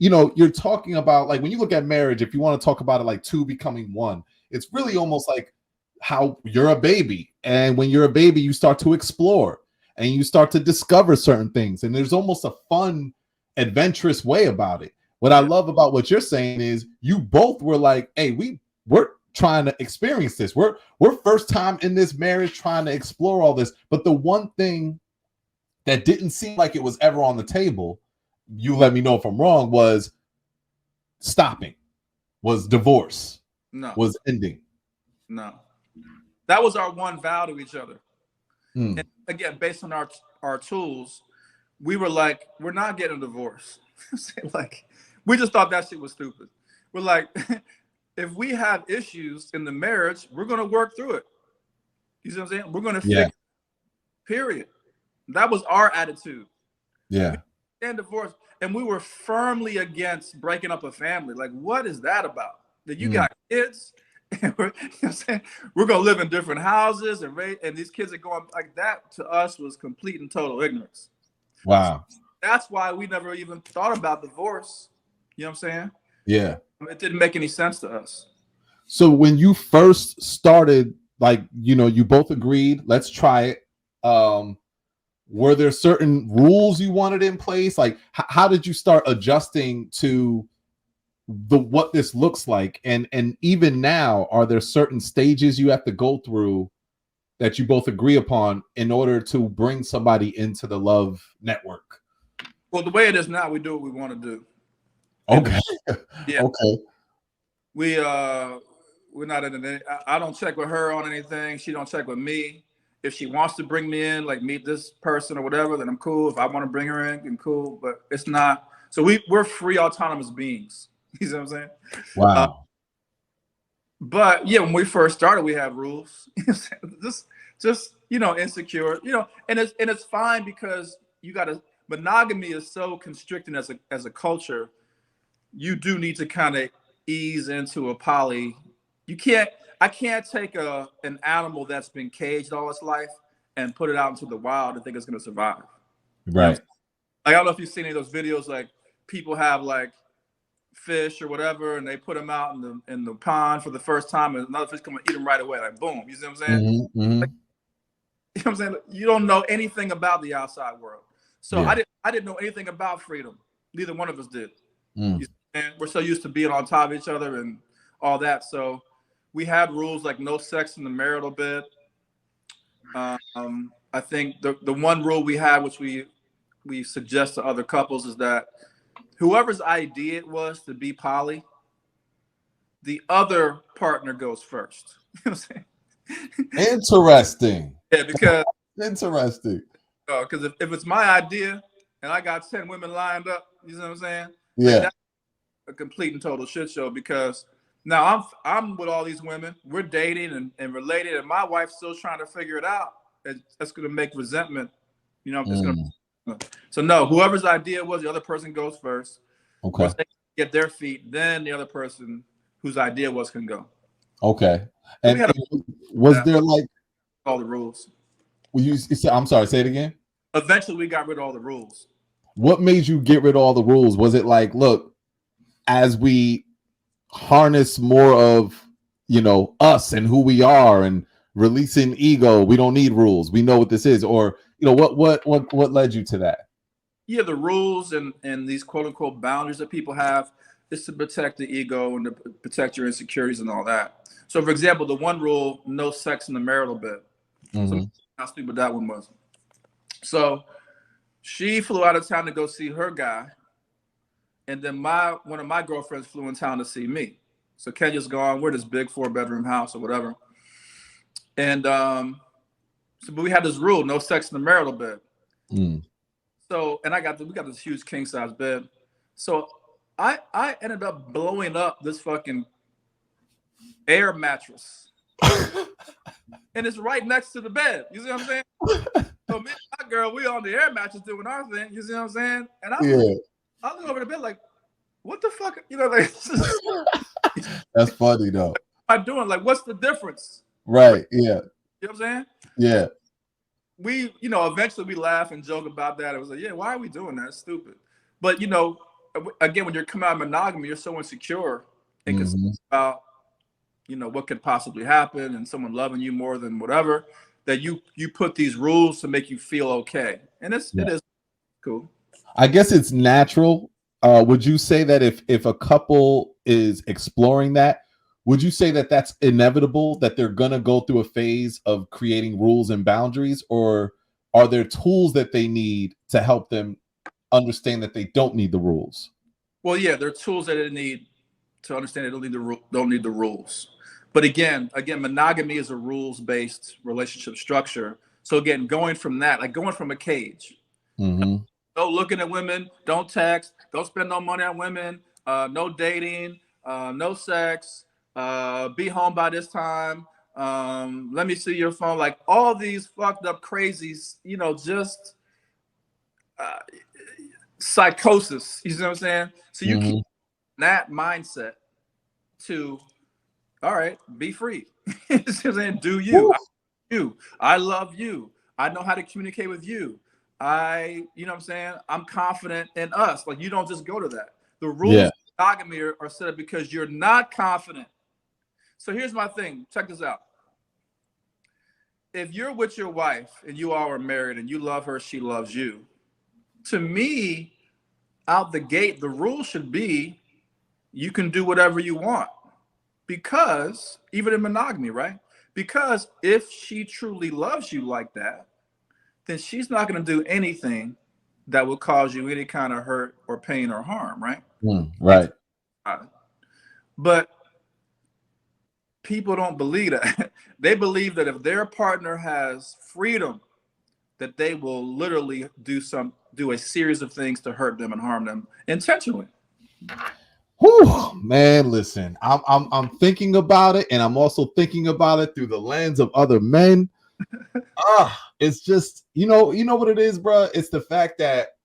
you know, you're talking about, like, when you look at marriage, if you want to talk about it like two becoming one, it's really almost like how you're a baby. And when you're a baby, you start to explore and you start to discover certain things. And there's almost a fun, adventurous way about it. What I love about what you're saying is you both were like, hey, we're trying to experience this. We're first time in this marriage trying to explore all this. But the one thing that didn't seem like it was ever on the table, you let me know if I'm wrong, was stopping, was divorce, was ending. No. That was our one vow to each other. And again, based on our tools, we were like, we're not getting a divorce. Like, we just thought that shit was stupid. We're like, if we have issues in the marriage, we're going to work through it. You see what I'm saying? We're going to fix it. Period. That was our attitude. Yeah. And divorce. And we were firmly against breaking up a family. Like, what is that about? That you got kids, and we're, you know what I'm saying? We're going to live in different houses, and these kids are going like that. To us was complete and total ignorance. Wow. That's why we never even thought about divorce. You know what I'm saying? Yeah. It didn't make any sense to us. So when you first started, like, you know, you both agreed, let's try it. Were there certain rules you wanted in place? Like, how did you start adjusting to what this looks like? And even now, are there certain stages you have to go through that you both agree upon in order to bring somebody into the love network? Well, the way it is now, we do what we want to do. Okay. Yeah. Okay. We're not in it. I don't check with her on anything. She don't check with me. If she wants to bring me in, like meet this person or whatever, then I'm cool. If I want to bring her in, then cool. But it's not. So we're free, autonomous beings. You see what I'm saying? Wow. But yeah, when we first started, we had rules. just you know, insecure. You know, and it's fine because you got to. Monogamy is so constricting as a culture. You do need to kind of ease into a poly. I can't take an animal that's been caged all its life and put it out into the wild and think it's going to survive. Right. Like, I don't know if you've seen any of those videos, like people have like fish or whatever, and they put them out in the pond for the first time, and another fish come and eat them right away. Like, boom. You see what I'm saying? Like, you know what I'm saying? You don't know anything about the outside world. So I didn't know anything about freedom. Neither one of us did. And we're so used to being on top of each other and all that. So we had rules like no sex in the marital bed. I think the one rule we have, which we suggest to other couples, is that whoever's idea it was to be poly, the other partner goes first. You know what I'm saying? Interesting. Yeah, because Interesting. if it's my idea and I got 10 women lined up, you know what I'm saying? Yeah. Like, that's a complete and total shit show, because now I'm with all these women, we're dating and related, and my wife's still trying to figure it out. And that's gonna make resentment, you know. It's gonna. So no, whoever's idea was, the other person goes first. Okay. Once they get their feet, then the other person whose idea was can go. Okay. So And was there like all the rules? I'm sorry, say it again. Eventually, we got rid of all the rules. What made you get rid of all the rules? Was it like, look, as we harness more of, us and who we are and releasing ego, we don't need rules, we know what this is? Or what led you to that? Yeah, the rules and these quote unquote boundaries that people have is to protect the ego and to protect your insecurities and all that. So for example, the one rule, no sex in the marital bed. So how stupid that one was. So she flew out of town to go see her guy, and then one of my girlfriends flew in town to see me. So Kenya's gone. We're this big 4-bedroom house or whatever. And but we had this rule, no sex in the marital bed. So, and we got this huge king size bed. So I ended up blowing up this fucking air mattress. And it's right next to the bed. You see what I'm saying? So me and my girl, we on the air mattress doing our thing. You see what I'm saying? And I look over the bed like, what the fuck? Like, that's funny though. What am I doing? Like, what's the difference? Right. Yeah. You know what I'm saying? Yeah. We, eventually we laugh and joke about that. It was like, yeah, why are we doing that? It's stupid. But, again, when you're coming out of monogamy, you're so insecure and concerned about, what could possibly happen and someone loving you more than whatever, that you put these rules to make you feel okay. And it is cool. I guess it's natural. Would you say that if a couple is exploring that, would you say that that's inevitable, that they're going to go through a phase of creating rules and boundaries, or are there tools that they need to help them understand that they don't need the rules? Well, yeah, there are tools that they need to understand they don't need the rules. But again, monogamy is a rules-based relationship structure. So again, going from that, like going from a cage, no looking at women, don't text, don't spend no money on women, no dating, no sex, be home by this time, let me see your phone, like all these fucked up crazies, just psychosis. You see what I'm saying? So you keep that mindset to, all right, be free. You see what I'm saying? Do you. I love you. I know how to communicate with you. You know what I'm saying? I'm confident in us. Like, you don't just go to that. The rules of monogamy are set up because you're not confident. So here's my thing. Check this out. If you're with your wife and you all are married and you love her, she loves you, to me, out the gate, the rule should be you can do whatever you want. Because, even in monogamy, right? Because if she truly loves you like that, then she's not going to do anything that will cause you any kind of hurt or pain or harm, right? Right. But people don't believe that. They believe that if their partner has freedom, that they will literally do a series of things to hurt them and harm them intentionally. Whew, man, listen, I'm thinking about it, and I'm also thinking about it through the lens of other men. It's just, you know what it is, bro? It's the fact that,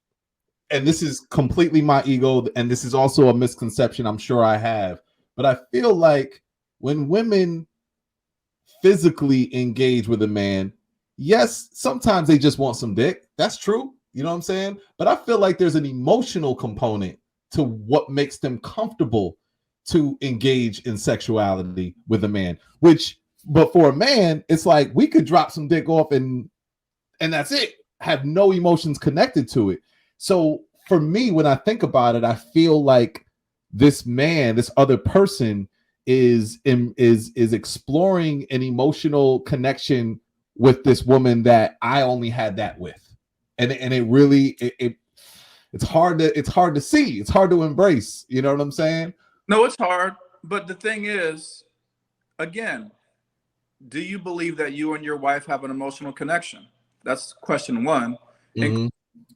and this is completely my ego, and this is also a misconception I'm sure I have, but I feel like when women physically engage with a man, yes, sometimes they just want some dick. That's true. You know what I'm saying? But I feel like there's an emotional component to what makes them comfortable to engage in sexuality with a man, but for a man, it's like we could drop some dick off and that's it, have no emotions connected to it. So for me, when I think about it, I feel like this other person is exploring an emotional connection with this woman that I only had that with. And it really it's hard to see. It's hard to embrace. You know what I'm saying? No, it's hard. But the thing is, again, do you believe that you and your wife have an emotional connection? That's question one. Mm-hmm. And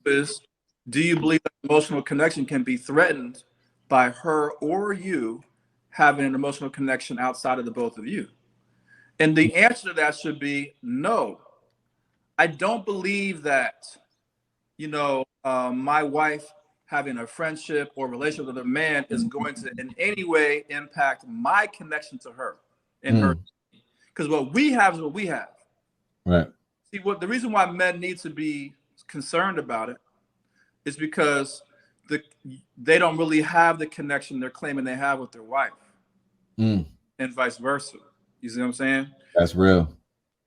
is, do you believe that emotional connection can be threatened by her or you having an emotional connection outside of the both of you? And the answer to that should be no. I don't believe that, my wife having a friendship or relationship with a man is going to in any way impact my connection to her and her. Because what we have is what we have. Right. See, the reason why men need to be concerned about it is because they don't really have the connection they're claiming they have with their wife, and vice versa. You see what I'm saying? That's real.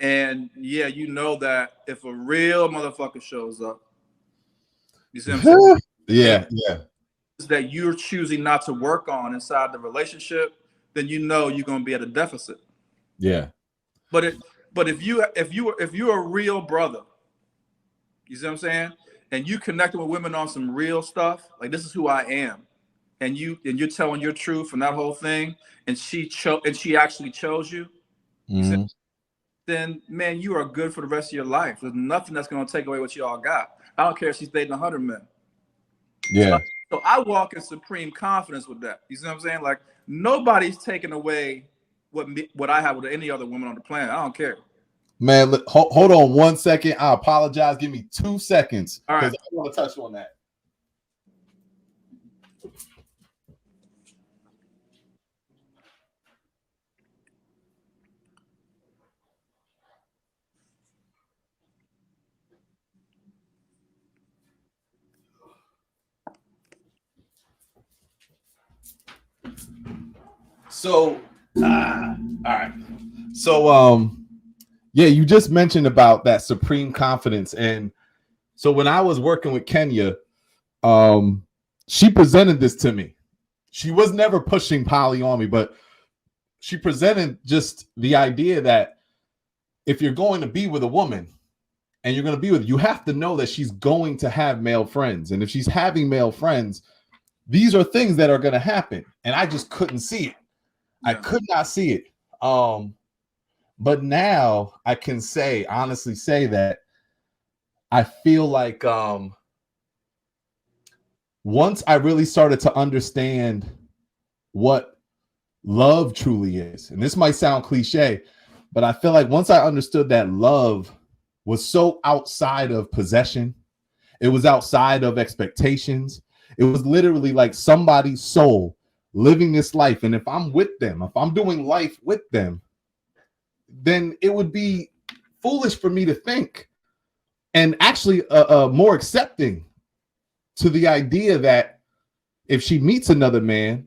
And yeah, you know that if a real motherfucker shows up, you see what I'm saying? Yeah. That you're choosing not to work on inside the relationship, then you know you're gonna be at a deficit. Yeah. But if you're a real brother, you see what I'm saying? And you connecting with women on some real stuff, like this is who I am, and you're telling your truth and that whole thing, and she actually chose you, then man, you are good for the rest of your life. There's nothing that's gonna take away what you all got. I don't care if she's dating 100 men. Yeah. So I walk in supreme confidence with that. You see what I'm saying? Like nobody's taking away what I have with any other woman on the planet. I don't care. Man, hold on 1 second. I apologize. Give me 2 seconds because I want to touch on that. So, all right. So, yeah, you just mentioned about that supreme confidence. And so when I was working with Kenya, she presented this to me. She was never pushing poly on me, but she presented just the idea that if you're going to be with a woman and you're going to be with, you have to know that she's going to have male friends. And if she's having male friends, these are things that are going to happen. And I just couldn't see it. Yeah. I could not see it. But now I can honestly say that I feel like once I really started to understand what love truly is, and this might sound cliche, but I feel like once I understood that love was so outside of possession, it was outside of expectations. It was literally like somebody's soul living this life. And if I'm with them, if I'm doing life with them, then it would be foolish for me to think and actually more accepting to the idea that if she meets another man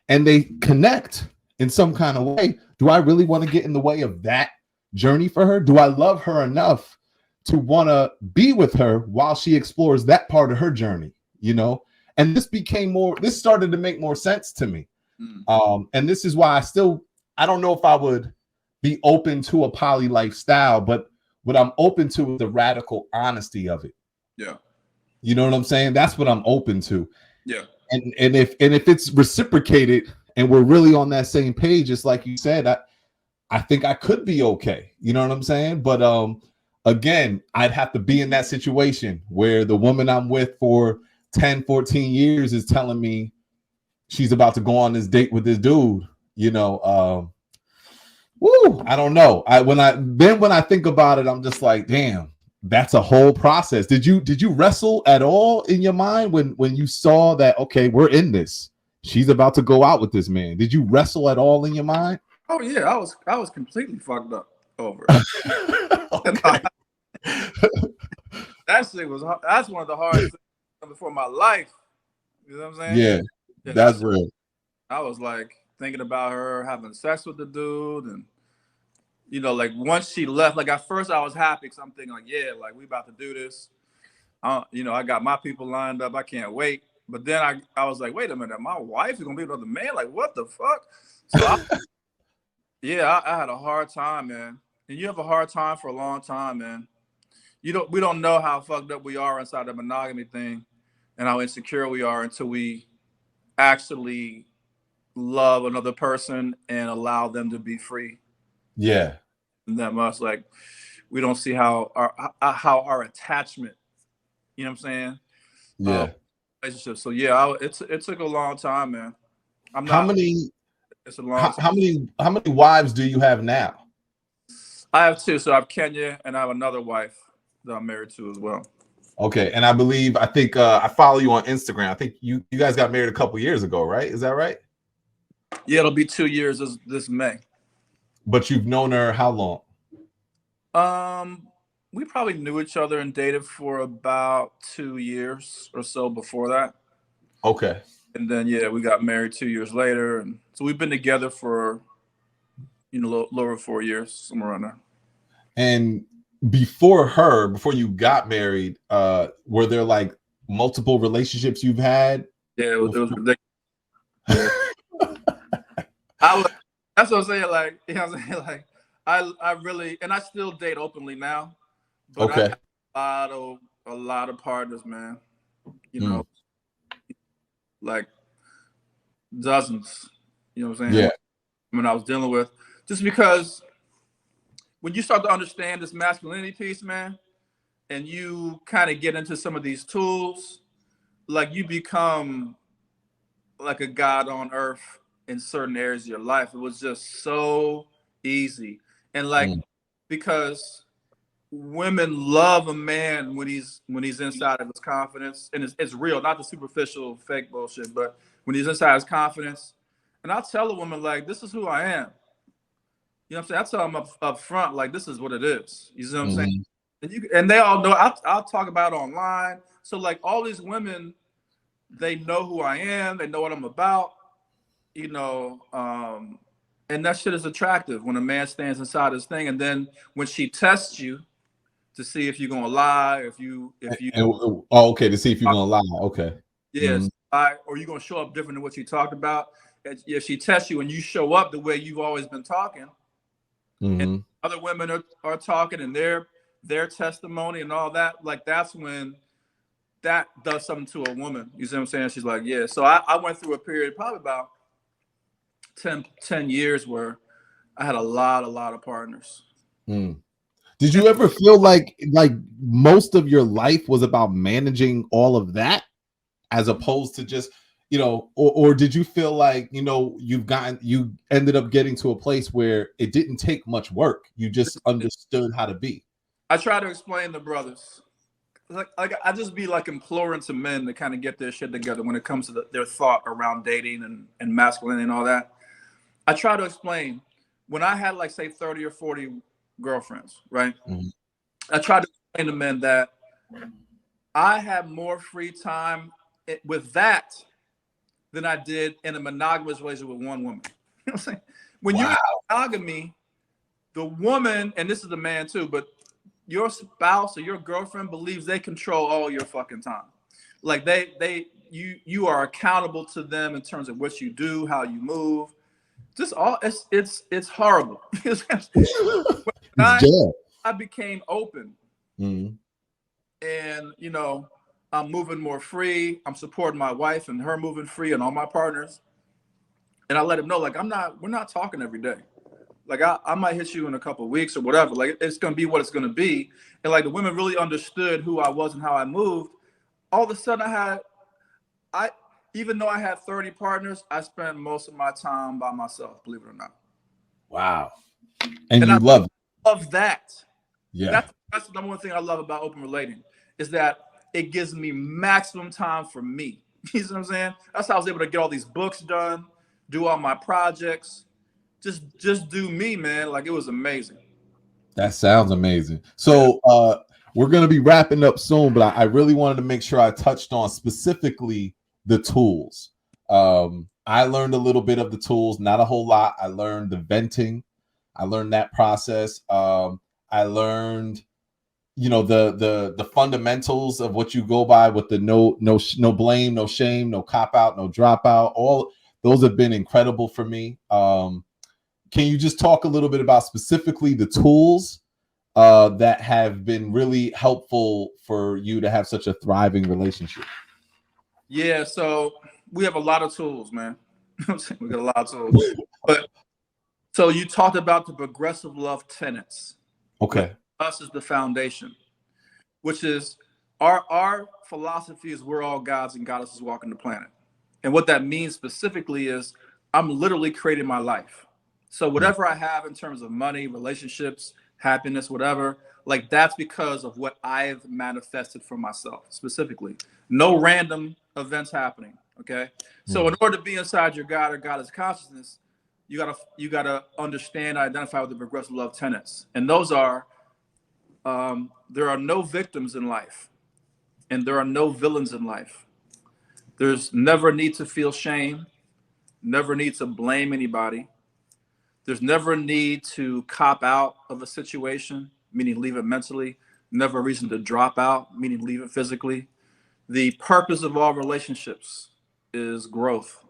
and they connect in some kind of way, do I really want to get in the way of that journey for her? Do I love her enough to want to be with her while she explores that part of her journey? And this started to make more sense to me. And this is why I don't know if I would be open to a poly lifestyle, but what I'm open to is the radical honesty of it. Yeah. You know what I'm saying? That's what I'm open to. Yeah. And if it's reciprocated and we're really on that same page, it's like you said, I think I could be okay. You know what I'm saying? But again, I'd have to be in that situation where the woman I'm with for 10, 14 years is telling me she's about to go on this date with this dude, I don't know. When I think about it, I'm just like, damn, that's a whole process. Did you wrestle at all in your mind when you saw that, okay, we're in this, she's about to go out with this man? Did you wrestle at all in your mind? Oh yeah, I was completely fucked up over it. That's one of the hardest things for my life. You know what I'm saying? Yeah, that's real. I was like thinking about her having sex with the dude, and like once she left, like at first I was happy because I'm thinking like, yeah, like we about to do this. I got my people lined up. I can't wait. But then I was like, wait a minute, my wife is gonna be with another man? Like what the fuck? So I had a hard time, man. and you have a hard time for a long time, man. We don't know how fucked up we are inside the monogamy thing and how insecure we are until we actually love another person and allow them to be free. Yeah. That much. Like, we don't see how our attachment, you know what I'm saying? Yeah. Relationship. So yeah, it took a long time, man. How many It's a long time. how many wives do you have now? I have two. So I have Kenya and I have another wife that I'm married to as well. Okay, and I think I follow you on Instagram. I think you guys got married a couple years ago, right? Is that right? Yeah, it'll be 2 years this May. But you've known her how long? We probably knew each other and dated for about 2 years or so before that. Okay. And then yeah, we got married 2 years later, and so we've been together for a little over 4 years, somewhere around there. And before you got married, were there like multiple relationships you've had? Yeah, it was ridiculous. Yeah. That's what I'm saying. Like, you know what I'm saying? Like, I really, and I still date openly now, but okay. I have a lot of partners, man. You know, like dozens. You know what I'm saying? Yeah. When I was dealing with, just because when you start to understand this masculinity piece, man, and you kind of get into some of these tools, like you become like a god on earth in certain areas of your life. It was just so easy. And like, because women love a man when he's inside of his confidence, and it's real, not the superficial fake bullshit, but when he's inside his confidence. And I'll tell a woman, like, this is who I am. You know what I'm saying? I tell them up front, like, this is what it is. You know what I'm saying? And they all know. I'll talk about it online. So like all these women, they know who I am. They know what I'm about. You know, and that shit is attractive when a man stands inside his thing. And then when she tests you to see if you're gonna lie, if you okay, to see if you're gonna lie. Okay. Yes, or you're gonna show up different than what you talked about. If she tests you and you show up the way you've always been talking, and other women are talking and their testimony and all that, like that's when that does something to a woman. You see what I'm saying? She's like, yeah. So I went through a period, probably about 10 years, where I had a lot of partners. Did you ever feel like most of your life was about managing all of that as opposed to just, you know, or did you feel like, you know, you ended up getting to a place where it didn't take much work, you just understood how to be? I try to explain to brothers, like I just be like imploring to men to kind of get their shit together when it comes to their thought around dating and masculinity and all that. I try to explain, when I had like say 30 or 40 girlfriends, right? I try to explain to men that I have more free time with that than I did in a monogamous relationship with one woman. You know what I'm saying? When you're in monogamy, the woman, and this is the man too, but your spouse or your girlfriend believes they control all your fucking time. Like you are accountable to them in terms of what you do, how you move. Just all it's horrible. I became open, and you know, I'm moving more free. I'm supporting my wife and her moving free and all my partners. And I let them know, like, we're not talking every day. Like I might hit you in a couple of weeks or whatever. Like it's gonna be what it's gonna be. And like the women really understood who I was and how I moved. All of a sudden even though I had 30 partners, I spent most of my time by myself, believe it or not. Wow. And you love it. Love that. Yeah. That's the number one thing I love about open relating, is that it gives me maximum time for me. You know what I'm saying? That's how I was able to get all these books done, do all my projects, just do me, man. Like it was amazing. That sounds amazing. So we're gonna be wrapping up soon, but I really wanted to make sure I touched on specifically the tools. I learned a little bit of the tools, not a whole lot. I learned the venting. I learned that process. I learned, you know, the fundamentals of what you go by with the no blame, no shame, no cop out, no dropout. All those have been incredible for me. can you just talk a little bit about specifically the tools that have been really helpful for you to have such a thriving relationship? Yeah, so we have a lot of tools, man. We got a lot of tools. But so you talked about the progressive love tenets. Okay. Us is the foundation, which is our philosophy is we're all gods and goddesses walking the planet. And what that means specifically is I'm literally creating my life. So whatever I have in terms of money, relationships, happiness, whatever, like that's because of what I've manifested for myself specifically. No random events happening. Okay. So in order to be inside your God or goddess consciousness, you gotta understand, identify with the progressive love tenets. And those are there are no victims in life, and there are no villains in life. There's never a need to feel shame, never need to blame anybody. There's never a need to cop out of a situation, meaning leave it mentally, never a reason to drop out, meaning leave it physically. The purpose of all relationships is growth.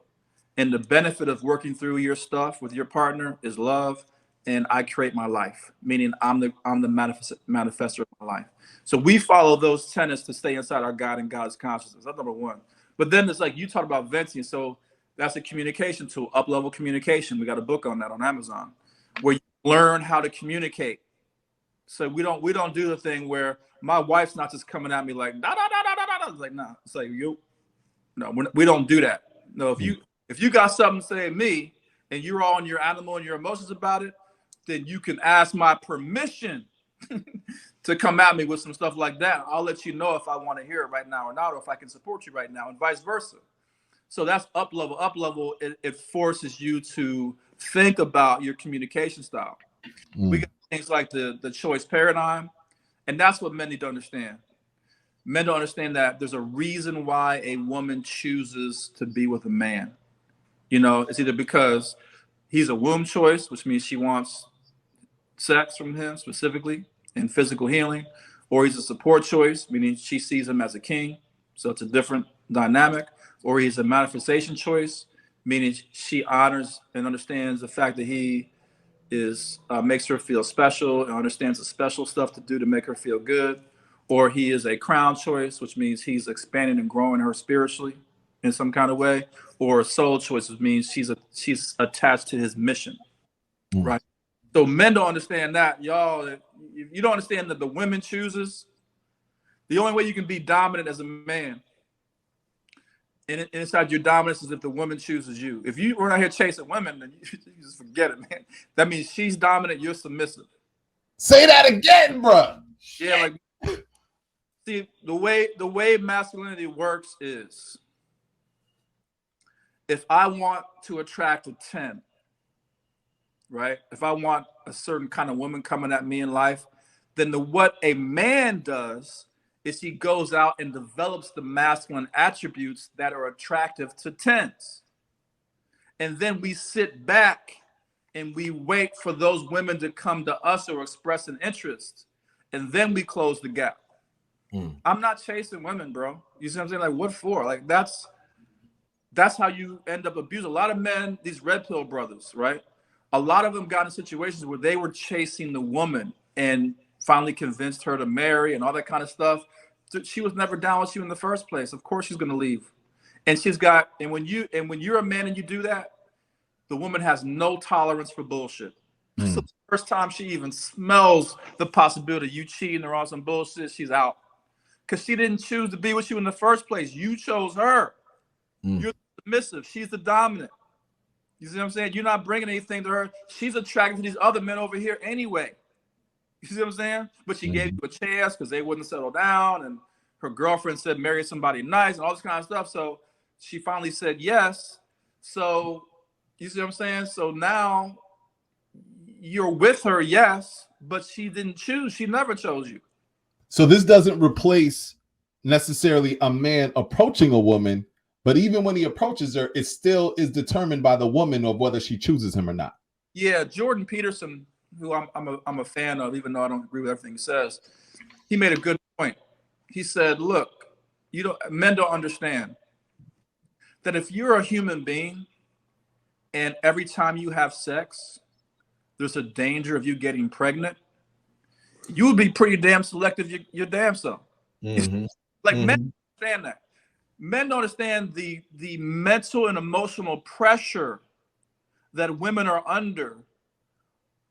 And the benefit of working through your stuff with your partner is love. And I create my life, meaning I'm the manifester of my life. So we follow those tenets to stay inside our God and God's consciousness. That's number one. But then it's like you talked about venting. So that's a communication tool, up-level communication. We got a book on that on Amazon, where you learn how to communicate. So we don't do the thing where my wife's not just coming at me like da da da da da da. It's like nah. It's like we don't do that. No, if you got something to say to me and you're all in your animal and your emotions about it, then you can ask my permission to come at me with some stuff like that. I'll let you know if I want to hear it right now or not, or if I can support you right now, and vice versa. So that's up level. Up level, it forces you to think about your communication style. We got things like the choice paradigm, and that's what men need to understand. Men don't understand that there's a reason why a woman chooses to be with a man. You know, it's either because he's a womb choice, which means she wants sex from him specifically and physical healing, or he's a support choice, meaning she sees him as a king. So it's a different dynamic. Or he's a manifestation choice, meaning she honors and understands the fact that he is makes her feel special and understands the special stuff to do to make her feel good. Or he is a crown choice, which means he's expanding and growing her spiritually in some kind of way. Or a soul choice, which means she's attached to his mission, right? So men don't understand that, y'all. If you don't understand that the women chooses, the only way you can be dominant as a man and inside your dominance is if the woman chooses you. If you run out here chasing women, then you just forget it, man. That means she's dominant, you're submissive. Say that again, bro. Yeah, like see, the way masculinity works is if I want to attract a 10, right? If I want a certain kind of woman coming at me in life, then what a man does is he goes out and develops the masculine attributes that are attractive to 10s. And then we sit back and we wait for those women to come to us or express an interest. And then we close the gap. I'm not chasing women, bro. You see what I'm saying? Like, what for? Like, that's how you end up abusing. A lot of men, these red pill brothers, right? A lot of them got in situations where they were chasing the woman and finally convinced her to marry and all that kind of stuff. She was never down with you in the first place. Of course she's going to leave. And when you're a man and you do that, the woman has no tolerance for bullshit. So the first time she even smells the possibility of you cheating or on some bullshit, she's out. Because she didn't choose to be with you in the first place. You chose her. You're submissive. She's the dominant. You see what I'm saying? You're not bringing anything to her. She's attracted to these other men over here anyway. You see what I'm saying? But she gave you a chance because they wouldn't settle down. And her girlfriend said, marry somebody nice and all this kind of stuff. So she finally said yes. So you see what I'm saying? So now you're with her, yes, but she didn't choose. She never chose you. So this doesn't replace necessarily a man approaching a woman, but even when he approaches her, it still is determined by the woman of whether she chooses him or not. Yeah, Jordan Peterson, who I'm a fan of, even though I don't agree with everything he says, he made a good point. He said, look, men don't understand that if you're a human being and every time you have sex, there's a danger of you getting pregnant, you would be pretty damn selective your damn self. Like men understand that. Men don't understand the mental and emotional pressure that women are under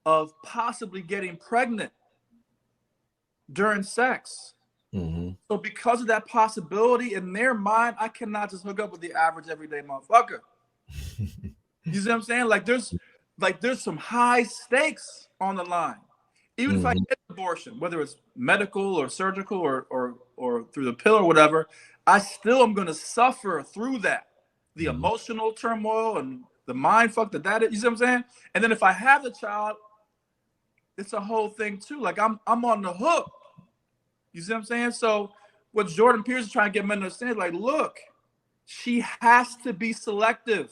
of possibly getting pregnant during sex. So because of that possibility in their mind, I cannot just hook up with the average everyday motherfucker. You see what I'm saying? Like there's some high stakes on the line. Even if I get an abortion, whether it's medical or surgical or through the pill or whatever, I still am going to suffer through that. The emotional turmoil and the mind fuck that is, you see what I'm saying? And then if I have the child, it's a whole thing too. Like I'm on the hook. You see what I'm saying? So what Jordan Peterson is trying to get men to understand, like, look, she has to be selective.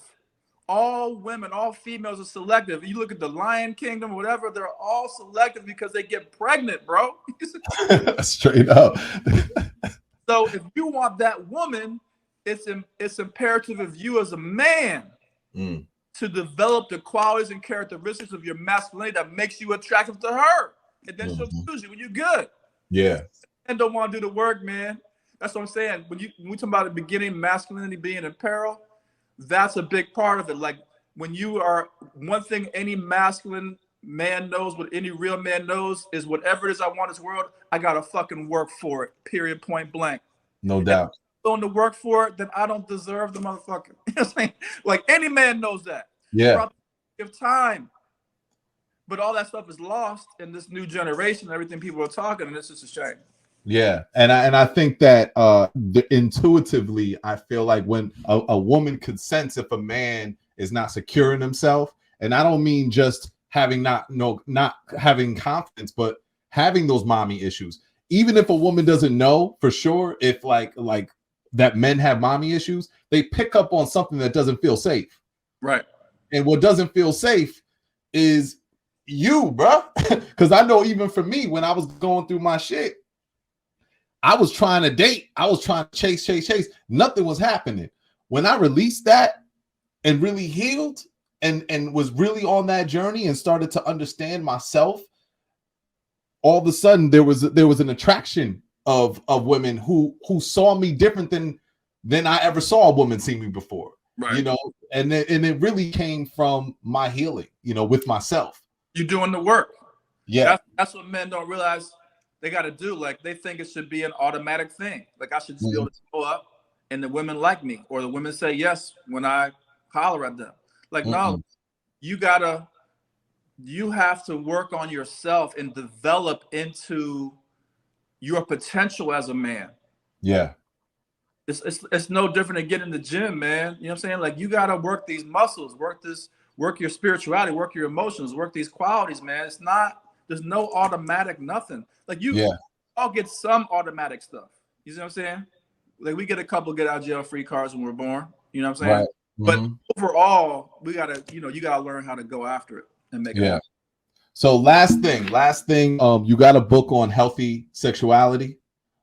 All women, all females are selective. You look at the Lion Kingdom or whatever, they're all selective because they get pregnant, bro. Straight up. So if you want that woman, it's imperative of you as a man to develop the qualities and characteristics of your masculinity that makes you attractive to her. And then she'll choose you when you're good. Yeah. And don't want to do the work, man. That's what I'm saying. When we talk about the beginning, masculinity being in peril, that's a big part of it. Like when you are, one thing any masculine man knows, what any real man knows, is whatever it is I want in this world, I gotta fucking work for it. Period. Point blank. No doubt. If I'm going to work for it, then I don't deserve the motherfucker. You know what I'm saying? Like any man knows that. Yeah. Give time. But all that stuff is lost in this new generation. Everything people are talking, and it's just a shame. Yeah, and I think that intuitively, I feel like when a woman could sense if a man is not secure in himself, and I don't mean just not having confidence, but having those mommy issues. Even if a woman doesn't know for sure if like that men have mommy issues, they pick up on something that doesn't feel safe. Right. And what doesn't feel safe is you, bro. Because I know even for me, when I was going through my shit, I was trying to date. I was trying to chase. Nothing was happening. When I released that and really healed and was really on that journey and started to understand myself, all of a sudden there was an attraction of women who saw me different than I ever saw a woman see me before. Right. You know, and it really came from my healing, you know, with myself. You're doing the work. Yeah. That's what men don't realize they got to do. Like they think it should be an automatic thing. Like I should just be able to go up and the women like me, or the women say yes when I holler at them. Like, no, you have to work on yourself and develop into your potential as a man. Yeah. It's no different than getting in the gym, man. You know what I'm saying? Like you got to work these muscles, work your spirituality, work your emotions, work these qualities, man. There's no automatic nothing. Like all get some automatic stuff. You see what I'm saying? Like we get a couple get out of jail free cards when we're born. You know what I'm saying? Right. But overall, you gotta learn how to go after it and make it happen. So last thing, you got a book on healthy sexuality.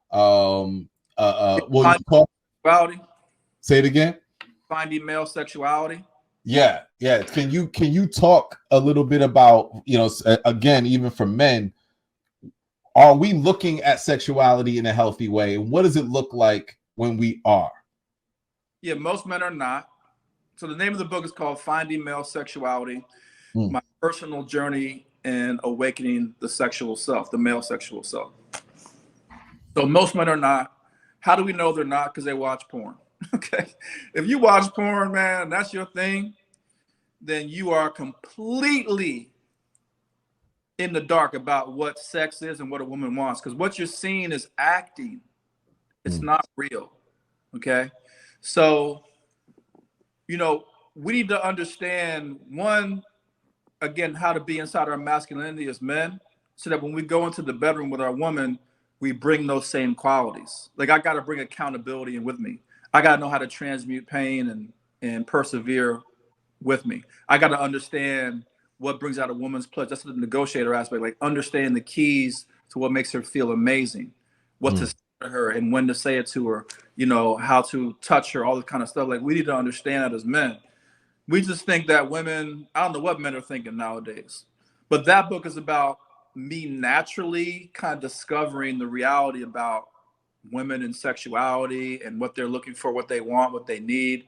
What you call sexuality? Say it again. Finding male sexuality. Yeah. Can you talk a little bit about, you know, again, even for men, are we looking at sexuality in a healthy way? And what does it look like when we are? Yeah, most men are not. So the name of the book is called Finding Male Sexuality, My Personal Journey in Awakening the Sexual Self, the Male Sexual Self. So most men are not. How do we know they're not? Because they watch porn. Okay. If you watch porn, man, that's your thing, then you are completely in the dark about what sex is and what a woman wants. Because what you're seeing is acting. It's not real. Okay. So, you know, we need to understand, one, again, how to be inside our masculinity as men, so that when we go into the bedroom with our woman, we bring those same qualities. Like I got to bring accountability in with me. I got to know how to transmute pain and persevere with me. I got to understand what brings out a woman's pleasure. That's the negotiator aspect, like understand the keys to what makes her feel amazing, what to say to her and when to say it to her, you know, how to touch her, all this kind of stuff. Like we need to understand that as men. We just think that women, I don't know what men are thinking nowadays, But that book is about me naturally kind of discovering the reality about women and sexuality and what they're looking for, what they want, what they need,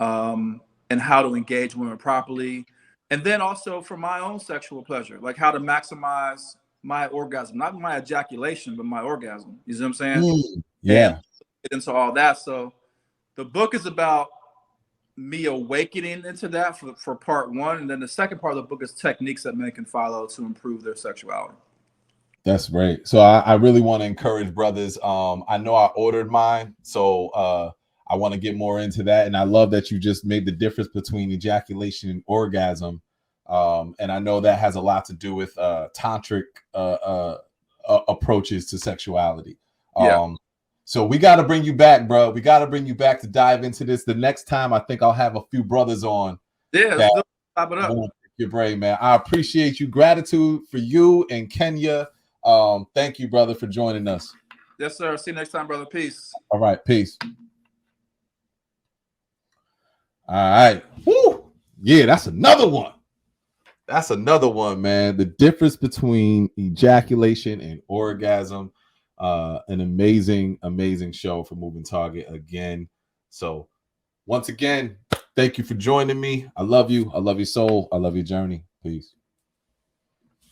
and how to engage women properly. And then also for my own sexual pleasure, like how to maximize my orgasm, not my ejaculation, but my orgasm. You see what I'm saying? Yeah. And get into all that. So the book is about me awakening into that for part one. And then the second part of the book is techniques that men can follow to improve their sexuality. That's great. So I really want to encourage brothers. I know I ordered mine, so I want to get more into that. And I love that you just made the difference between ejaculation and orgasm. And I know that has a lot to do with tantric approaches to sexuality. Yeah. So we got to bring you back, bro. We got to bring you back to dive into this. The next time, I think I'll have a few brothers on. Yeah, let's do it. Top it up. Your brain, man. I appreciate you. Gratitude for you and Kenya. Thank you, brother, for joining us. Yes, sir. See you next time, brother. Peace. All right, peace. All right. Woo! Yeah, that's another one. That's another one, man. The difference between ejaculation and orgasm. An amazing show for Moving Target again. So once again, thank you for joining me. I love you. I love your soul. I love your journey. Peace.